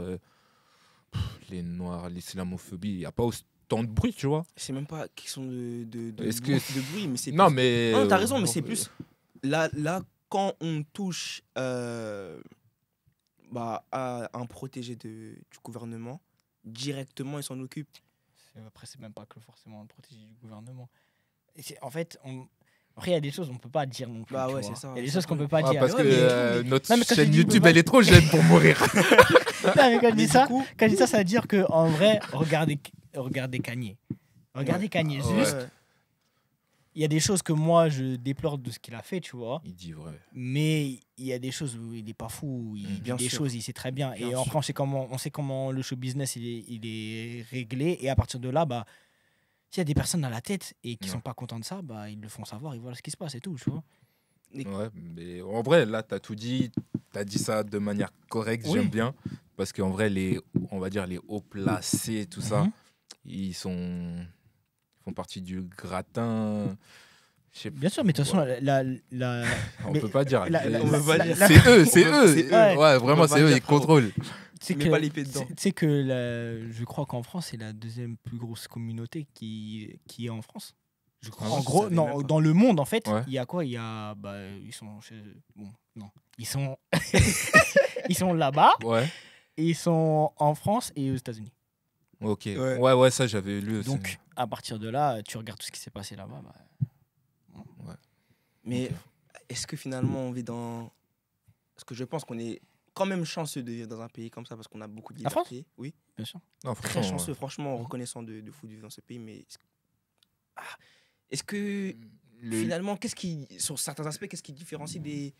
Les Noirs, l'islamophobie, il n'y a pas autant de bruit, tu vois. C'est même pas question Est-ce que- de bruit, mais c'est Non, plus... mais. Non, t'as raison, mais c'est plus... Là, quand on touche à un protégé du gouvernement, directement, il s'en occupe. Après, c'est même pas que forcément le protéger du gouvernement. En fait, après, il y a des choses qu'on peut pas dire non plus. Bah tu ouais, vois. c'est ça. Il y a des choses qu'on peut pas Ah, dire. parce que mais- notre Non, mais quand chaîne je dis YouTube, que- elle est trop jeune pour mourir. Non, mais quand je Mais dis ça, du coup, ça veut dire que en vrai, regardez Kanye. Regardez Kanye. Ouais. Juste, il y a des choses que moi je déplore de ce qu'il a fait, tu vois. Il dit vrai. Mais il y a des choses où il est pas fou, il dit Bien des sûr. choses, il sait très bien. Bien Et sûr. après, on sait comment le show business il est réglé. Et à partir de là, bah, s'il y a des personnes à la tête et qui Ouais. sont pas contents de ça, bah, ils le font savoir, ils voient ce qui se passe et tout, tu vois. Ouais, mais en vrai, là, t'as tout dit. T'as dit ça de manière correcte, Oui. j'aime bien. Parce qu'en vrai, on va dire les hauts placés, tout ça, Mhm. ils font partie du gratin. Je sais Bien sûr, mais de toute façon, On mais peut pas dire. on peut pas dire. C'est eux, c'est C'est eux. eux. Ouais, vraiment, On peut pas c'est eux, dire, ils frérot. contrôlent. c'est Mets que pas l'épée dedans. c'est que je crois qu'en France, c'est la deuxième plus grosse communauté qui est en France. Je crois. Ah ouais, En je gros, savais non, même pas. dans le monde, en fait, Ouais. il y a quoi? Il y a, bah, ils sont chez, bon, non, ils sont, ils sont là-bas Ouais, et ils sont en France et aux États-Unis. ok. Ouais. Ouais, ça, j'avais lu aussi. Donc, à partir de là, tu regardes tout ce qui s'est passé là-bas. Bah, Mais Ok. est-ce que finalement on vit dans... Parce que je pense qu'on est quand même chanceux de vivre dans un pays comme ça parce qu'on a beaucoup de La France liberté. Oui, bien sûr. Non, très franchement, chanceux, franchement, reconnaissant de fou de vivre dans ce pays. Mais est-ce que finalement, qu'est-ce qui, sur certains aspects, qu'est-ce qui différencie des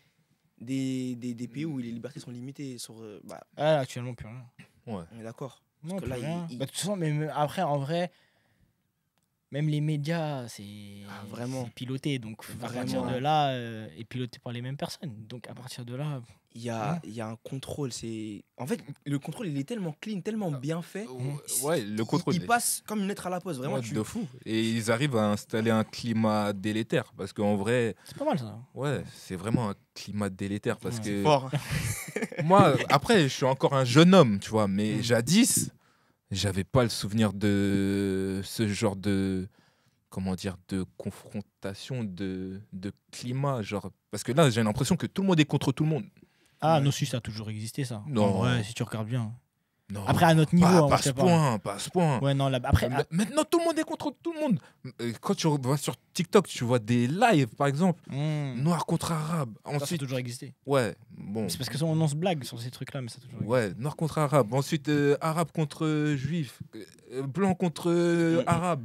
pays où les libertés sont limitées bah, Ah, là, actuellement, plus rien. Ouais. on est d'accord. Non, que plus là, rien. il- Bah, de toute façon, mais après, en vrai, même les médias, vraiment. c'est piloté. Donc, à partir Vraiment. de là, est piloté par les mêmes personnes. Donc, à partir de là, Il y a un contrôle. En fait, le contrôle, il est tellement clean, tellement bien fait. Ouais, le contrôle. Il passe comme une lettre à la poste. Vraiment, Ouais, de fou. Et ils arrivent à installer un climat délétère. Parce qu'en vrai, c'est pas mal ça. ouais, c'est vraiment un climat délétère. Parce Ouais. que fort. moi, après, je suis encore un jeune homme, tu vois. Mais Mm. jadis, j'avais pas le souvenir de ce genre de. Comment dire, de confrontation, de climat. Genre, parce que là, j'ai l'impression que tout le monde est contre tout le monde. Ah, Ouais. non, si, ça a toujours existé ça. Non. Ouais, si tu regardes bien. Non, Après, à notre niveau, pas, on pas à sait ce pas. point, pas à ce point. Ouais, non, là, après, Maintenant, tout le monde est contre tout le monde. Quand tu vas sur TikTok, tu vois des lives, par exemple, noir contre arabe. ça a Ensuite, toujours existé. ouais, bon. C'est parce que on se blague sur ces trucs-là, mais ça a toujours existé. Ouais, noir contre arabe. Ensuite, arabe contre juif. Blanc contre arabe.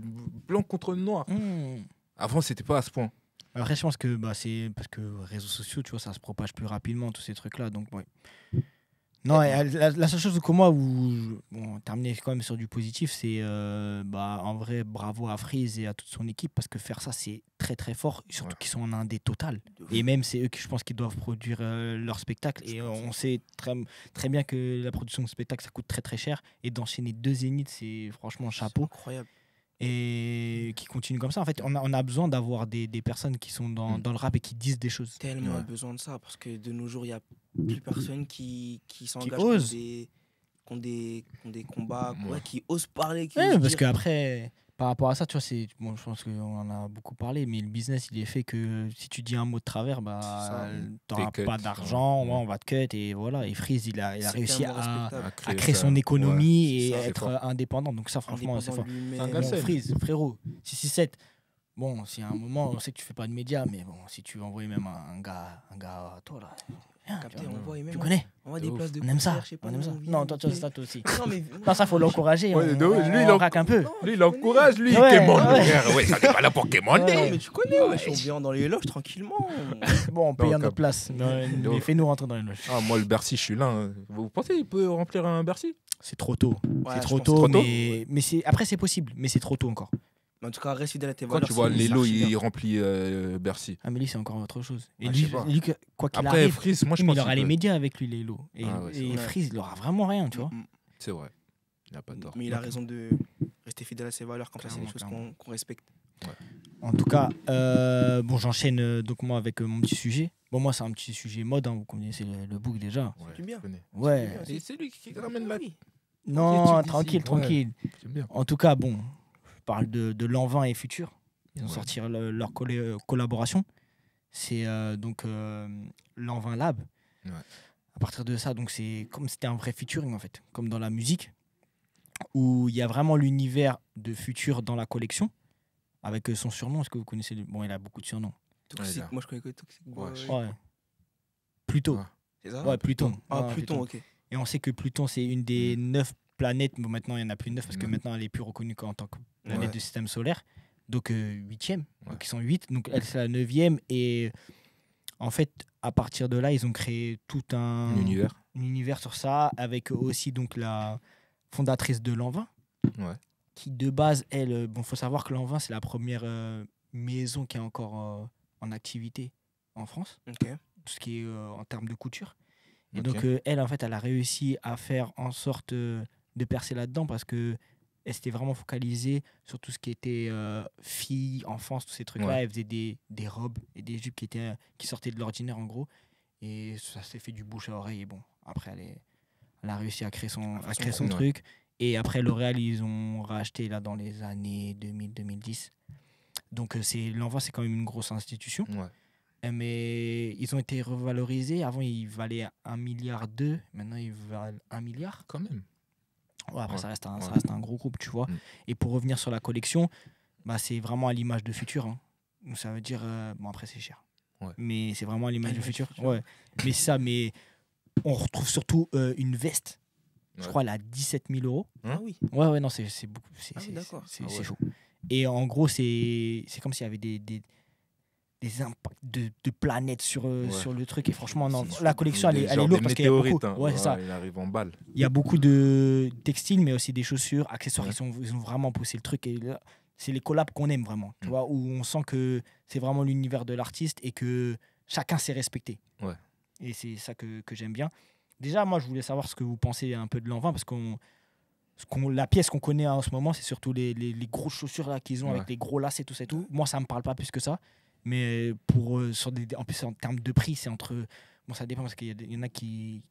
Blanc contre noir. Mm. Avant, c'était pas à ce point. Après, je pense que bah, c'est parce que réseaux sociaux, tu vois, ça se propage plus rapidement, tous ces trucs-là. Donc, ouais. Non, et la seule chose que moi, bon, terminer quand même sur du positif, c'est bah, en vrai, bravo à Freeze et à toute son équipe, parce que faire ça, c'est très très fort, surtout Ouais. qu'ils sont en indé total. Et même, c'est eux qui, je pense, qui doivent produire leur spectacle. Et on sait très bien que la production de spectacle, ça coûte très très cher. Et d'enchaîner 2 zéniths, c'est franchement chapeau. Incroyable. Et qui continue comme ça. En fait, on a besoin d'avoir des personnes qui sont dans le rap et qui disent des choses. Tellement Ouais. besoin de ça parce que de nos jours, il n'y a plus personne qui s'engage ose. contre des combats, Ouais. qui osent parler. Qui Ouais, osent parce dire. qu'après, par rapport à ça, tu vois, bon, je pense qu'on en a beaucoup parlé, mais le business, il est fait que si tu dis un mot de travers, C'est bah, ça. t'auras T'es cut. pas d'argent, Ouais. ouais, on va te cut, et voilà. Et Freeze, il a C'est réussi tellement à respectable. créer son ça. économie Ouais, et c'est ça, c'est être fort. indépendant. Donc ça, franchement, c'est Indépendant fort. de lui-même. Un Bon, gars saine. Freeze, frérot, 667. Bon, c'est un moment, on sait que tu fais pas de médias, mais bon, si tu veux envoyer même un gars à toi, là, viens, Capté, tu vois. on voit, et même Tu on- connais, On va De des ouf. places de on aime ça, concert, je sais pas, on aime nous, ça. on vient, Non, on toi, fait- ça, toi aussi. Non, mais Non, ça, faut l'encourager, Ouais, on, de ouf. on- Lui, on il en- raque un peu. Non, Lui, tu il connais. encourage, lui, Ouais, Kémon, ouais. frère. Ouais, ça, t'es pas là pour Kémon. Non, mais tu connais, Ouais. wesh, on vient dans les loges tranquillement. Bon, on paye à cap. notre place, mais Donc. fais-nous rentrer dans les loges. Ah, moi, le Bercy, je suis là. Hein. Vous pensez qu'il peut remplir un Bercy? C'est trop tôt. Ouais, C'est je trop pense tôt, que mais après c'est possible, mais c'est trop tôt encore. Mais en tout cas, reste fidèle à tes Quand valeurs. tu vois c'est Lelo, archi bien. il remplit Bercy. Amélie, c'est encore autre chose. Et Ouais, je lui, sais pas. quoi qu'il Après, arrive, Freeze, moi, je il pense aura qu'il les peut. médias avec lui, Lelo. Et, Ah ouais, c'est et vrai. Freeze, il aura vraiment rien, tu vois. Mm, mm. C'est vrai. Il n'a pas tort. Mais il a raison de rester fidèle à ses valeurs, comme ça, c'est des choses Clairement, qu'on respecte. En tout cas, bon, j'enchaîne donc moi avec mon petit sujet. Bon, moi, c'est un petit sujet mode, hein, vous connaissez le book déjà. Ouais, C'est bien. je connais. Ouais. Et c'est lui qui ramène la. Oui. Non, tu tranquille, décides, tranquille. J'aime bien. En tout cas, bon, je parle de Lanvin et Futur. Ils ont Ouais. sorti leur collaboration. C'est donc Lanvin Lab. Ouais. À partir de ça, donc c'est comme c'était un vrai featuring en fait, comme dans la musique, où il y a vraiment l'univers de Futur dans la collection, avec son surnom. Est-ce que vous connaissez Bon, il a beaucoup de surnoms. Toxic, là. moi je connais que Toxic Boy. Ouais. Ouais. Pluton. Ouais. C'est ça? Ouais, Pluton. Ah, Ouais, Pluton, ok. Et on sait que Pluton, c'est une des 9 planètes. Bon, maintenant, il n'y en a plus 9 parce que Ouais. maintenant, elle est plus reconnue qu'en tant que planète Ouais. du système solaire. Donc, 8e. Ouais. Donc, ils sont 8. Donc, elle, c'est la 9e. Et en fait, à partir de là, ils ont créé tout un univers sur ça, avec aussi donc la fondatrice de Lanvin, Ouais. qui de base, elle, bon, faut savoir que Lanvin, c'est la première maison qui est encore en activité en France, Ok. tout ce qui est en termes de couture. Et Ok. donc, elle, en fait, elle a réussi à faire en sorte de percer là-dedans parce que elle s'était vraiment focalisée sur tout ce qui était filles, enfance, tous ces trucs-là. Ouais. Elle faisait des robes et des jupes qui sortaient de l'ordinaire, en gros. Et ça s'est fait du bouche à oreille. Et bon, après, elle a réussi à créer son Ouais. truc. Et après, L'Oréal, ils ont racheté là, dans les années 2000-2010. Donc, Lanvin, c'est quand même une grosse institution. Ouais. Mais ils ont été revalorisés. Avant, ils valaient 1,2 milliard. Maintenant, ils valent 1 milliard. Quand même. Ouais, après, Ouais. ça reste Ouais. un gros groupe, tu vois. Mm. Et pour revenir sur la collection, bah, c'est vraiment à l'image de Futur. Hein. Donc, ça veut dire... bon, après, c'est cher. Ouais. Mais c'est vraiment à l'image de l'image de Futur. Futur. Ouais. Mais ça, mais on retrouve surtout une veste. Je Ouais. crois elle a 17 000 euros. Ah oui. Ouais, non, c'est beaucoup. Ah oui, d'accord. C'est Ah ouais. chaud. Et en gros, c'est comme s'il y avait des impacts de planètes sur le truc. Et franchement, non, C'est la collection, elle est genre lourde des parce qu'il y a beaucoup. météorites, hein. Ouais, c'est ça. Il arrive en balle. Il y a beaucoup de textiles, mais aussi des chaussures, accessoires. Ouais. Ils ont vraiment poussé le truc. Et là, c'est les collabs qu'on aime vraiment, tu Mm. vois, où on sent que c'est vraiment l'univers de l'artiste et que chacun s'est respecté. Ouais. Et c'est ça que j'aime bien. Déjà, moi, je voulais savoir ce que vous pensez un peu de Lanvin, parce la pièce qu'on connaît en ce moment, c'est surtout les grosses chaussures là qu'ils ont Ouais. avec les gros lacets, tout ça et tout. Moi, ça me parle pas plus que ça. Mais en plus, en termes de prix, c'est entre. Bon, ça dépend parce qu'il y en a qui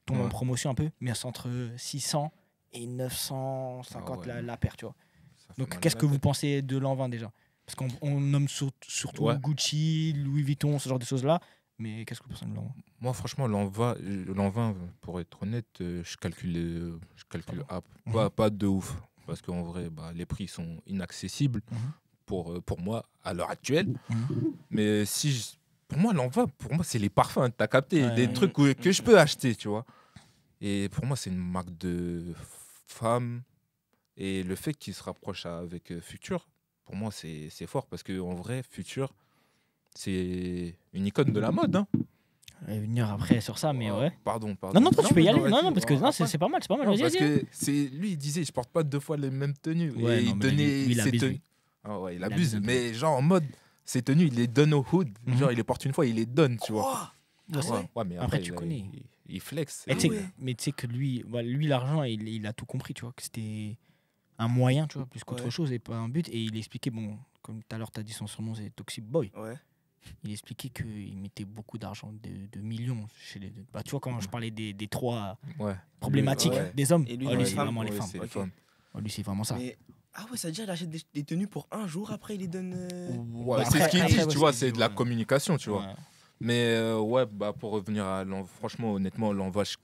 tombent en Ouais. promotion un peu, mais c'est entre 600 et 950 Ah ouais. la paire, tu vois. Ça fait Donc, mal à qu'est-ce la que vous tête. pensez de Lanvin déjà? Parce qu'on nomme surtout Ouais. Gucci, Louis Vuitton, ce genre de choses-là. Mais qu'est-ce que vous pensez de Lanvin? Moi, franchement, l'envin, pour être honnête, je calcule pas de ouf. Parce qu'en vrai, bah, les prix sont inaccessibles Mhm. pour moi à l'heure actuelle. Mhm. Mais pour moi, c'est les parfums. T'as capté Ouais. des trucs que je peux acheter, tu vois. Et pour moi, c'est une marque de femme. Et le fait qu'il se rapproche avec Futur, pour moi, c'est fort. Parce qu'en vrai, Futur, c'est une icône de la mode. Hein. Je vais venir après sur ça, mais Oh, ouais. Pardon. Non, toi, tu peux y aller. vas-y, Non, parce que non, après. c'est pas mal, Non, Vas-y, parce vas-y. que lui, il disait, je porte pas 2 fois les mêmes tenues. Ouais, et non, il mais là, donnait lui, il ses abuse, tenues. lui. Ah ouais, il Il abuse. abuse un peu. Mais genre en mode, ses tenues, il les donne au hood. Mhm. Genre, il les porte une fois, il les donne, tu vois. Quoi? Ouais, c'est- Ouais, mais Après, après, tu connais. Il flex. Mais tu sais ouais. mais tu sais que lui, l'argent, il a tout compris, tu vois, que c'était un moyen, tu vois, plus qu'autre Ouais. chose et pas un but. Et il expliquait, bon, comme tout à l'heure, tu as dit son surnom, c'est Toxic Boy. Ouais. Il expliquait qu'il mettait beaucoup d'argent, de millions chez les deux. Bah, tu vois, quand je parlais des 3 Ouais. problématiques Ouais. des hommes, Et lui, oh, les lui, c'est femmes. vraiment les Ouais, femmes. c'est les Ok. femmes. Oh, lui, c'est vraiment ça. Mais... Ah ouais, ça veut dire qu'il achète des tenues pour un jour, après il les donne. Ouais, Bah, c'est ce après, qu'il dit, ouais, tu c'est vois, ce c'est qu'il de dit, la ouais. communication, tu vois. Ouais. Mais ouais, bah, pour revenir à franchement, honnêtement, l'envin, je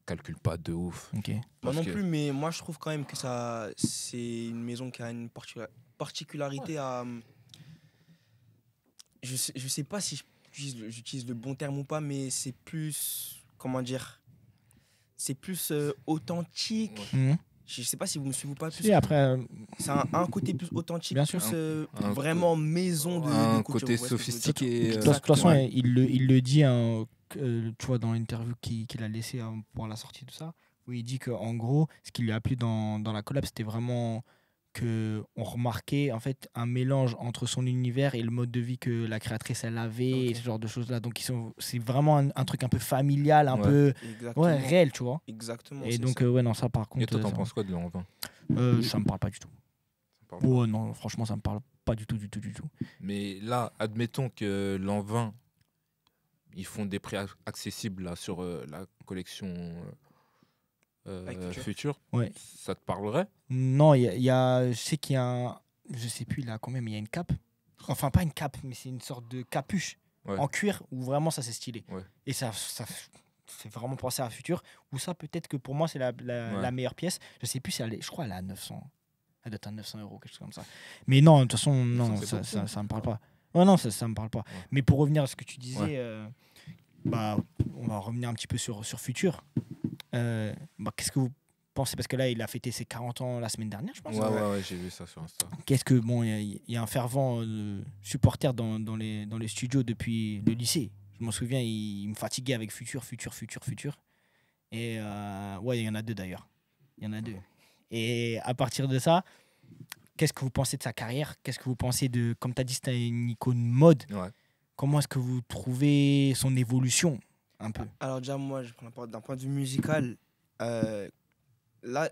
calcule pas de ouf. Ok. Moi Parce non que- plus, mais moi je trouve quand même que c'est une maison qui a une particularité à. Je sais pas si j'utilise le bon terme ou pas, mais c'est plus. Comment dire? C'est plus authentique. Ouais. Mhm. Je sais pas si vous me suivez ou pas. Plus, Et après, c'est un côté plus authentique, Bien sûr. plus Un vraiment maison de un couture, côté vous voyez ce que je veux dire? sophistiqué. de toute façon, ouais. il le dit, hein, tu vois, dans l'interview qu'il a laissé pour la sortie de ça, où il dit qu'en gros, ce qui lui a plu dans la collab, c'était vraiment qu'on remarquait en fait un mélange entre son univers et le mode de vie que la créatrice elle avait, Ok. et ce genre de choses-là. Donc c'est vraiment un truc un peu familial, un Ouais. peu Exactement. réel, tu vois. Exactement. Et c'est donc, ça. ouais, non, ça par contre, Et toi, t'en ça, penses quoi de l'envin? ça me parle pas du tout. Ouais, non, franchement, ça me parle pas du tout, du tout, du tout. Mais là, admettons que l'envin, ils font des prix accessibles là, sur la collection Avec Future. Ouais. Ça te parlerait? Non, je sais qu'il y a un. Je sais plus, il a combien, mais il y a une cape. Enfin, pas une cape, mais c'est une sorte de capuche Ouais. en cuir où vraiment ça c'est stylé. Ouais. Et ça fait vraiment penser à Future. Ou ça, peut-être que pour moi, c'est la meilleure pièce. Je sais plus si je crois qu'elle est à 900. Elle doit être à 900 €, quelque chose comme ça. Mais non, de toute façon, non, ça me parle pas. Ouais, non, ça me parle pas. Ouais. Mais pour revenir à ce que tu disais, on va revenir un petit peu sur Future. Qu'est-ce que vous pensez? Parce que là, il a fêté ses 40 ans la semaine dernière, je pense. Ouais, j'ai vu ça sur Insta. Qu'est-ce que bon, il y a un fervent supporter dans les studios depuis le lycée. Je m'en souviens, il me fatiguait avec Future. Et il y en a 2 d'ailleurs. Il y en a 2. Et à partir de ça, qu'est-ce que vous pensez de sa carrière? Qu'est-ce que vous pensez de, comme tu as dit, c'était une icône mode. Ouais. Comment est-ce que vous trouvez son évolution un peu? Alors déjà, moi, je prends d'un point de vue musical. Là,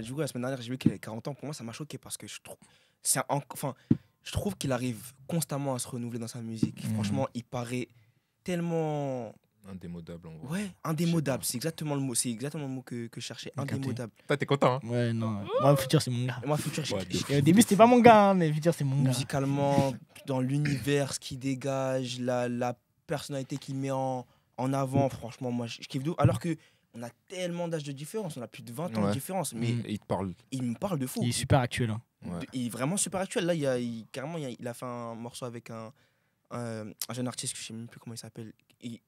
du coup, la semaine dernière, j'ai vu qu'il avait 40 ans. Pour moi, ça m'a choqué parce que je trouve qu'il arrive constamment à se renouveler dans sa musique. Franchement, il paraît tellement... Indémodable, en gros. Ouais, indémodable. C'est exactement le mot. C'est exactement le mot que je cherchais. Indémodable. T'es content, hein? Ouais, non. Moi, Future, c'est mon gars. Moi, Future, Et au début, c'était pas mon gars, hein, mais Future, c'est mon gars. musicalement, dans l'univers, ce qu'il dégage, la personnalité qu'il met en avant, franchement, moi, je kiffe de ouf. Alors qu'on a tellement d'âge de différence, on a plus de 20 ans de différence, mais Et il te parle. il me parle de fou. Il est super actuel. Hein. Ouais. Il est vraiment super actuel. Là, il a fait un morceau avec un jeune artiste que je sais même plus comment il s'appelle.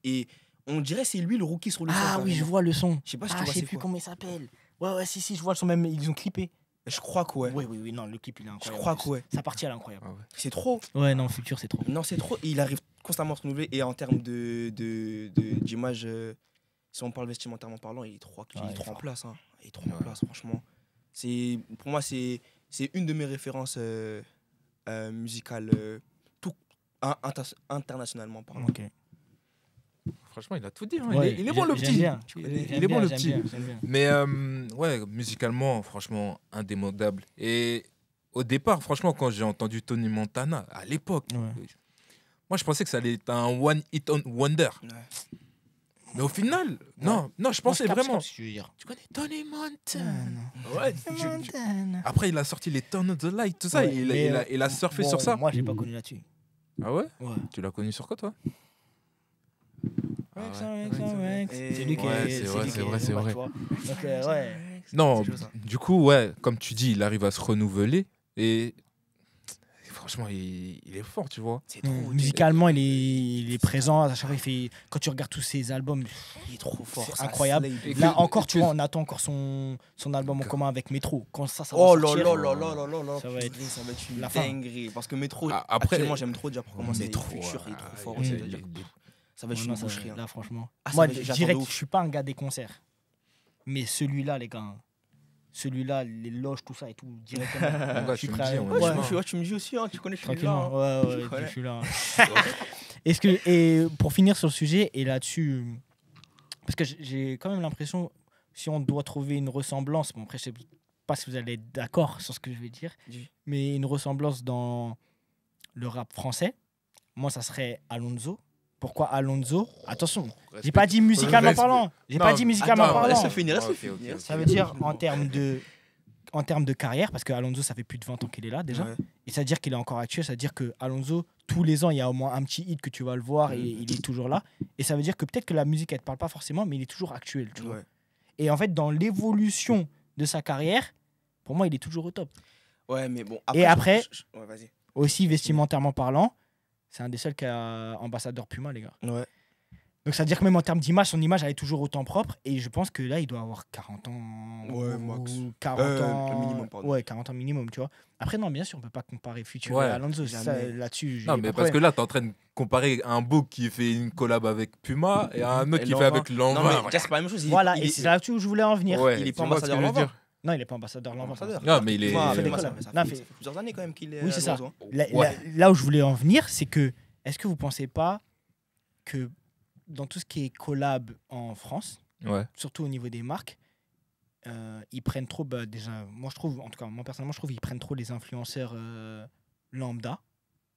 Et on dirait c'est lui le rookie sur le son. Ah oui, je vois le son. Je sais pas si tu Je vois sais c'est plus quoi. comment il s'appelle. Ouais, si, je vois le son même. Ils ont clippé. Je crois que ouais. Oui, non, le clip il est Je incroyable. crois que ouais. Sa partie elle est incroyable. Ah ouais. C'est trop. Ouais, non, Future c'est trop. Non, c'est trop. Et il arrive constamment à se renouveler. Et en termes d'image, si on parle vestimentairement parlant, il est trop il est en fort. place. Hein. Il est trop en place, franchement. Pour moi, c'est une de mes références musicales, internationalement parlant. Ok. Franchement, il a tout dit. Hein. Ouais, il est bon, le j'aime petit. bien. Il est bon, le petit. J'aime bien. Mais ouais, musicalement, franchement, indémodable. Et au départ, franchement, quand j'ai entendu Tony Montana, à l'époque, Ouais. moi, je pensais que ça allait être un one hit wonder. Ouais. Mais au final, non, je pensais vraiment. Tu connais Tony Montana? Ouais, Montana. Après, il a sorti les Turn of the Light, tout ça. Ouais, Il a surfé bon, sur ça. Moi, j'ai pas connu là-dessus. Ah ouais? Ouais. Tu l'as connu sur quoi, toi? C'est lui qui Ouais, est. c'est vrai. tu vois. Donc, ouais. Non, C'est chaud, ça. du coup, ouais, comme tu dis, il arrive à se renouveler. Franchement, il est fort, tu vois. C'est trop. Musicalement, il est présent. À chaque fois, quand tu regardes tous ses albums, Il est trop fort. c'est ça incroyable. slay de Et fou. Là encore, tu vois, on attend encore son album en commun avec Metro. Quand ça va Oh là sortir, là là là là là là. Ça va être Ça va être une la fin. dinguerie. Parce que Metro, Ah, après- actuellement, j'aime trop déjà pour commencer. Métro, Future, il est trop fort. ouais, aussi, il- déjà. Ça va être Ouais, une non, ça- boucherie. hein. là, franchement. Ah, ça Moi, va être- j'attends direct, de ouf. je suis pas un gars des concerts. Mais celui-là, les gars, celui-là, les loges, tout ça et tout, directement. Mon gars, je suis tu me prêt dis, à- on Ouais, est Ouais, humain. tu me dis aussi, hein, tu connais, je suis là. tranquillement. hein. Ouais, Voilà. je suis là. Et pour finir sur le sujet, et là-dessus, parce que j'ai quand même l'impression, si on doit trouver une ressemblance, bon après je sais pas si vous allez être d'accord sur ce que je vais dire, Dis. mais une ressemblance dans le rap français, moi ça serait Alonso. Pourquoi Alonso? Attention, j'ai pas dit musicalement Respect. parlant. J'ai Non, pas dit musicalement attends, parlant. laisse-le finir, laisse-le Ok, ok, finir. ok. Ça veut dire en termes de carrière, parce que Alonso ça fait plus de 20 ans qu'il est là déjà. Ouais. Et ça veut dire qu'il est encore actuel, ça veut dire que Alonso, tous les ans, il y a au moins un petit hit que tu vas le voir et il est toujours là. Et ça veut dire que peut-être que la musique, elle te parle pas forcément, mais il est toujours actuel. Tu vois. Ouais. Et en fait, dans l'évolution de sa carrière, pour moi, il est toujours au top. Ouais, mais bon. Et après- Ouais, vas-y. Aussi, vestimentairement parlant, c'est un des seuls qui a ambassadeur Puma, les gars. Ouais. Donc ça veut dire que même en termes d'image, son image, elle est toujours autant propre. Et je pense que là, il doit avoir 40 ans. Ouais, ou max. 40 ans. Le minimum, pardon. Ouais, 40 ans minimum, tu vois. Après, non, bien sûr, on peut pas comparer Future Ouais, et Alonso. jamais. Ça, là-dessus, j'ai Non, pas mais de parce que problème. là, t'es en train de comparer un book qui fait une collab avec Puma et un autre Et qui fait Lanvin. avec Non, Lanvin. mais déjà, c'est pas la même chose. Voilà, et c'est là-dessus où je voulais en venir. Ouais, il est tu pas vois ce que ambassadeur je veux Lanvin. dire. Non, il est pas ambassadeur Lanvin. Ambassadeur. Non, mais il est. Puma, fait des Puma, collabs. ça fait Non, plusieurs années quand même qu'il est. Oui, c'est ça. Alonso, hein. Là où je voulais en venir, c'est que, est-ce que vous pensez pas que dans tout ce qui est collab en France, Ouais. surtout au niveau des marques, ils prennent trop, déjà, moi je trouve, en tout cas, moi personnellement, je trouve qu'ils prennent trop les influenceurs lambda,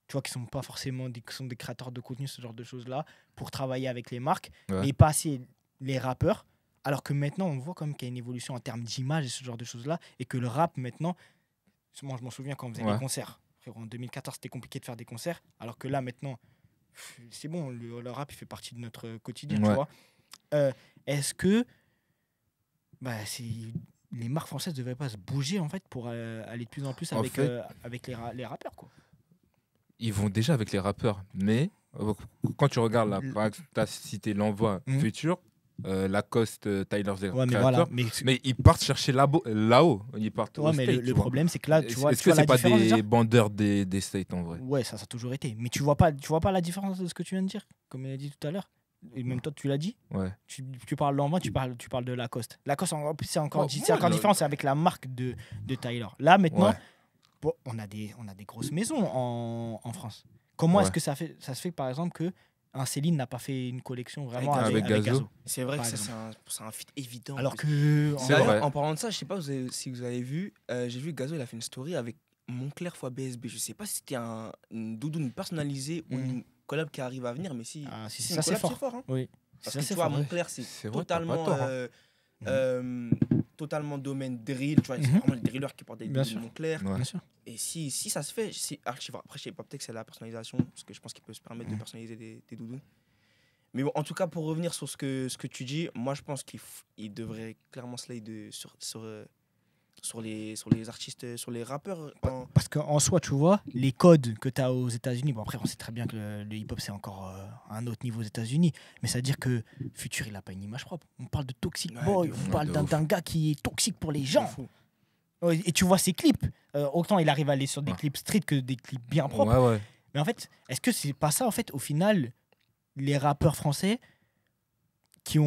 tu vois, qui sont pas forcément qui sont des créateurs de contenu, ce genre de choses-là, pour travailler avec les marques, Ouais. mais pas assez les rappeurs, Alors que maintenant, on voit quand même qu'il y a une évolution en termes d'image et ce genre de choses-là. Et que le rap, maintenant, moi, je m'en souviens quand on faisait des concerts. Frérot, en 2014, c'était compliqué de faire des concerts. Alors que là, maintenant, c'est bon, le rap, il fait partie de notre quotidien, tu vois. Est-ce que les marques françaises ne devraient pas se bouger, en fait, pour aller de plus en plus avec les rappeurs, quoi? Ils vont déjà avec les rappeurs, mais quand tu regardes là, par exemple, tu as cité l'envoi futur, Lacoste, Tyler, Créateur, mais ils partent chercher là-haut. Ils partent au mais States, le problème, c'est que là, tu vois, est-ce que c'est pas des bandeurs des States en vrai? Ouais, ça a toujours été. Mais tu vois pas la différence de ce que tu viens de dire, comme il a dit tout à l'heure. Et même toi, tu l'as dit. Ouais. Tu parles d'envoi, tu parles de Lacoste. Lacoste, c'est encore différent, c'est avec la marque de Tyler. Là, maintenant, on a des grosses maisons en France. Comment est-ce que ça se fait, par exemple, que un Céline n'a pas fait une collection vraiment avec Gazo? C'est vrai que c'est un feat évident. Alors que... En parlant de ça, je sais pas si vous avez vu, j'ai vu Gazo, il a fait une story avec Moncler x BSB. Je sais pas si c'était une doudoune personnalisée ou une collab qui arrive à venir, mais si ça c'est fort. Hein. Oui. Parce que tu vois, Moncler, c'est totalement... totalement domaine drill, tu vois, c'est vraiment les drillers qui portent des doudoune Moncler. Et si ça se fait, après je sais pas, peut-être que c'est la personnalisation, parce que je pense qu'il peut se permettre de personnaliser des doudounes. Mais bon, en tout cas, pour revenir sur ce que tu dis, moi je pense qu'il devrait clairement slide sur les artistes, sur les rappeurs. Parce qu'en soi, tu vois, les codes que tu as aux États-Unis, bon après on sait très bien que le hip-hop c'est encore un autre niveau aux États-Unis, mais ça veut dire que Futur il a pas une image propre. On parle de Toxic Boy, on parle d'un gars qui est toxique pour les gens. Et tu vois ses clips, autant il arrive à aller sur des clips street que des clips bien propres. Mais en fait, est-ce que c'est pas ça en fait au final, les rappeurs français qui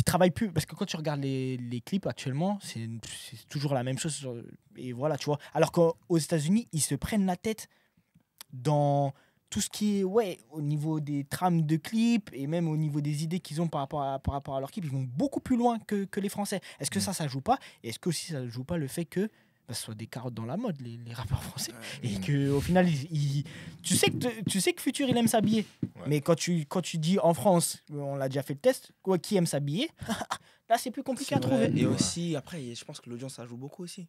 travaillent plus, parce que quand tu regardes les clips actuellement, c'est toujours la même chose, et voilà, tu vois. Alors qu'aux États-Unis, ils se prennent la tête dans tout ce qui est au niveau des trames de clips et même au niveau des idées qu'ils ont par rapport à leur clip, ils vont beaucoup plus loin que les Français. Est-ce que ça joue pas? Et est-ce que aussi ça joue pas le fait que ce soit des carottes dans la mode, les rappeurs français, et qu'au final, tu sais que Futur, il aime s'habiller. Mais quand tu dis en France, on l'a déjà fait le test, qui aime s'habiller, là, c'est plus compliqué à trouver. Et aussi, après, je pense que l'audience, ça joue beaucoup aussi.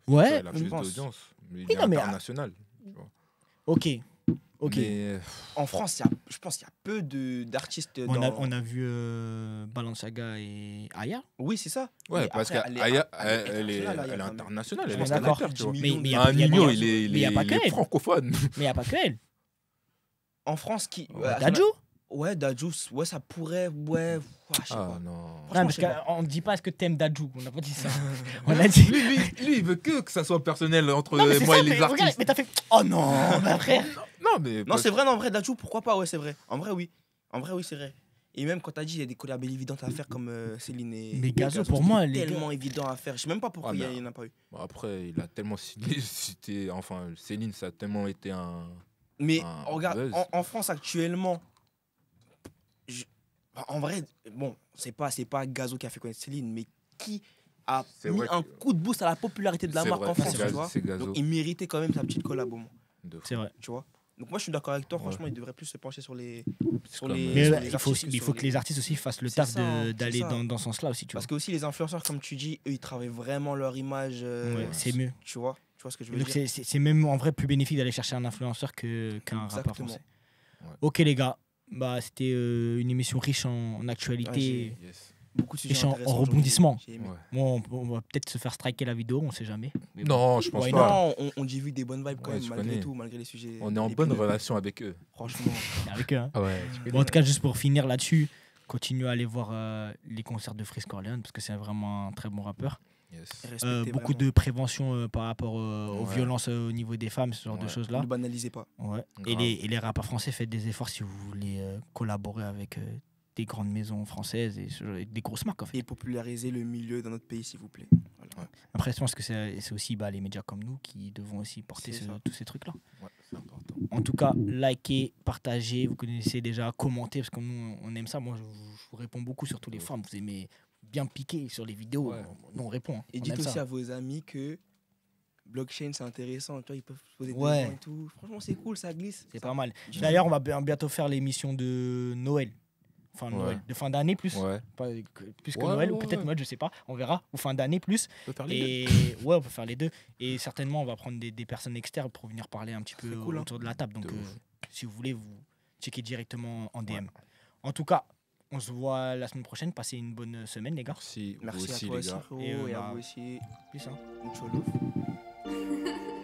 Ouais, la plus d'audience, mais il est international. Ok. Mais... En France, je pense qu'il y a peu d'artistes. On a vu Balenciaga et Aya. Oui, c'est ça. Ouais, parce qu'Aya, elle est internationale. Elle est d'accord. Mais un Nino, il est francophone. Mais il n'y a pas que elle. En France, qui. Dadju. Ouais, Dadju, ça pourrait. Ouais, je sais pas. Non. Parce qu'on ne dit pas est-ce que t'aimes Dadju. On n'a pas dit ça. On a dit. Lui, il veut que ça soit personnel entre moi et les artistes. Regarde, mais t'as fait. Oh non, ma frère. Non, c'est vrai, en vrai, Dadju, pourquoi pas? Ouais, c'est vrai. En vrai, oui, c'est vrai. Et même quand t'as dit, il y a des collabs évidentes à faire comme Céline et. Mais Gazo, pour moi, c'est tellement évident à faire. Je sais même pas pourquoi il n'y en a pas eu. Après, il a tellement cité. Enfin, Céline, ça a tellement été un. Mais regarde, en France actuellement, en vrai, bon, c'est pas Gazo qui a fait connaître Céline, mais qui a mis un coup de boost à la popularité de la marque en France, tu vois. Donc il méritait quand même sa petite collab au moins. C'est vrai. Tu vois. Donc moi je suis d'accord avec toi, franchement, il devrait plus se pencher sur les mais il faut que les artistes aussi fassent le taf d'aller dans ce sens-là aussi, tu vois. Parce que aussi les influenceurs, comme tu dis, eux ils travaillent vraiment leur image. C'est mieux. Tu vois ce que je veux dire. Donc c'est même en vrai plus bénéfique d'aller chercher un influenceur qu'un rappeur français. Ok les gars, c'était une émission riche en actualité. Beaucoup de sujets en rebondissement. Bon, on va peut-être se faire striker la vidéo, on sait jamais. Non, je pense pas. Non, on dit vu des bonnes vibes quand même, malgré tout, malgré les sujets. On est en bonne relation avec eux. Franchement. Avec eux. Hein. Bon, en tout cas, juste pour finir là-dessus, continuez à aller voir les concerts de Freeze Corleone parce que c'est vraiment un très bon rappeur. Beaucoup de prévention par rapport aux violences au niveau des femmes, ce genre de choses-là. Ne banalisez pas. Et les rappeurs français, faites des efforts si vous voulez collaborer avec des grandes maisons françaises et des grosses marques en fait. Et populariser le milieu dans notre pays s'il vous plaît. Voilà. Après je pense que c'est aussi les médias comme nous qui devons aussi porter tous ces trucs là. C'est important. En tout cas, likez, partagez, vous connaissez déjà, commentez parce que nous on aime ça. Moi je vous réponds beaucoup sur tous les forums, vous aimez bien piquer sur les vidéos, nous on répond. Et dites aussi à vos amis que blockchain c'est intéressant, tu vois, ils peuvent se poser des questions et tout. Franchement c'est cool, ça glisse. C'est pas mal. D'ailleurs on va bientôt faire l'émission de Noël. Fin de Ouais. Noël, de fin d'année plus. Ouais. Pas, plus que Ouais, Noël, ou ouais, peut-être ouais. Noël, je sais pas, on verra, ou fin d'année plus. On peut faire les Et ouais, on peut faire les deux. Et certainement, on va prendre des personnes externes pour venir parler un petit peu serait cool, hein. autour de la table. Donc, De ouf. si vous voulez, vous checkez directement en DM. Ouais. En tout cas, on se voit la semaine prochaine. Passez une bonne semaine, les gars. Merci, vous Merci aussi, à toi les aussi, gars. frérot, Et, et à bah, vous aussi. Peace, hein. Mucho love.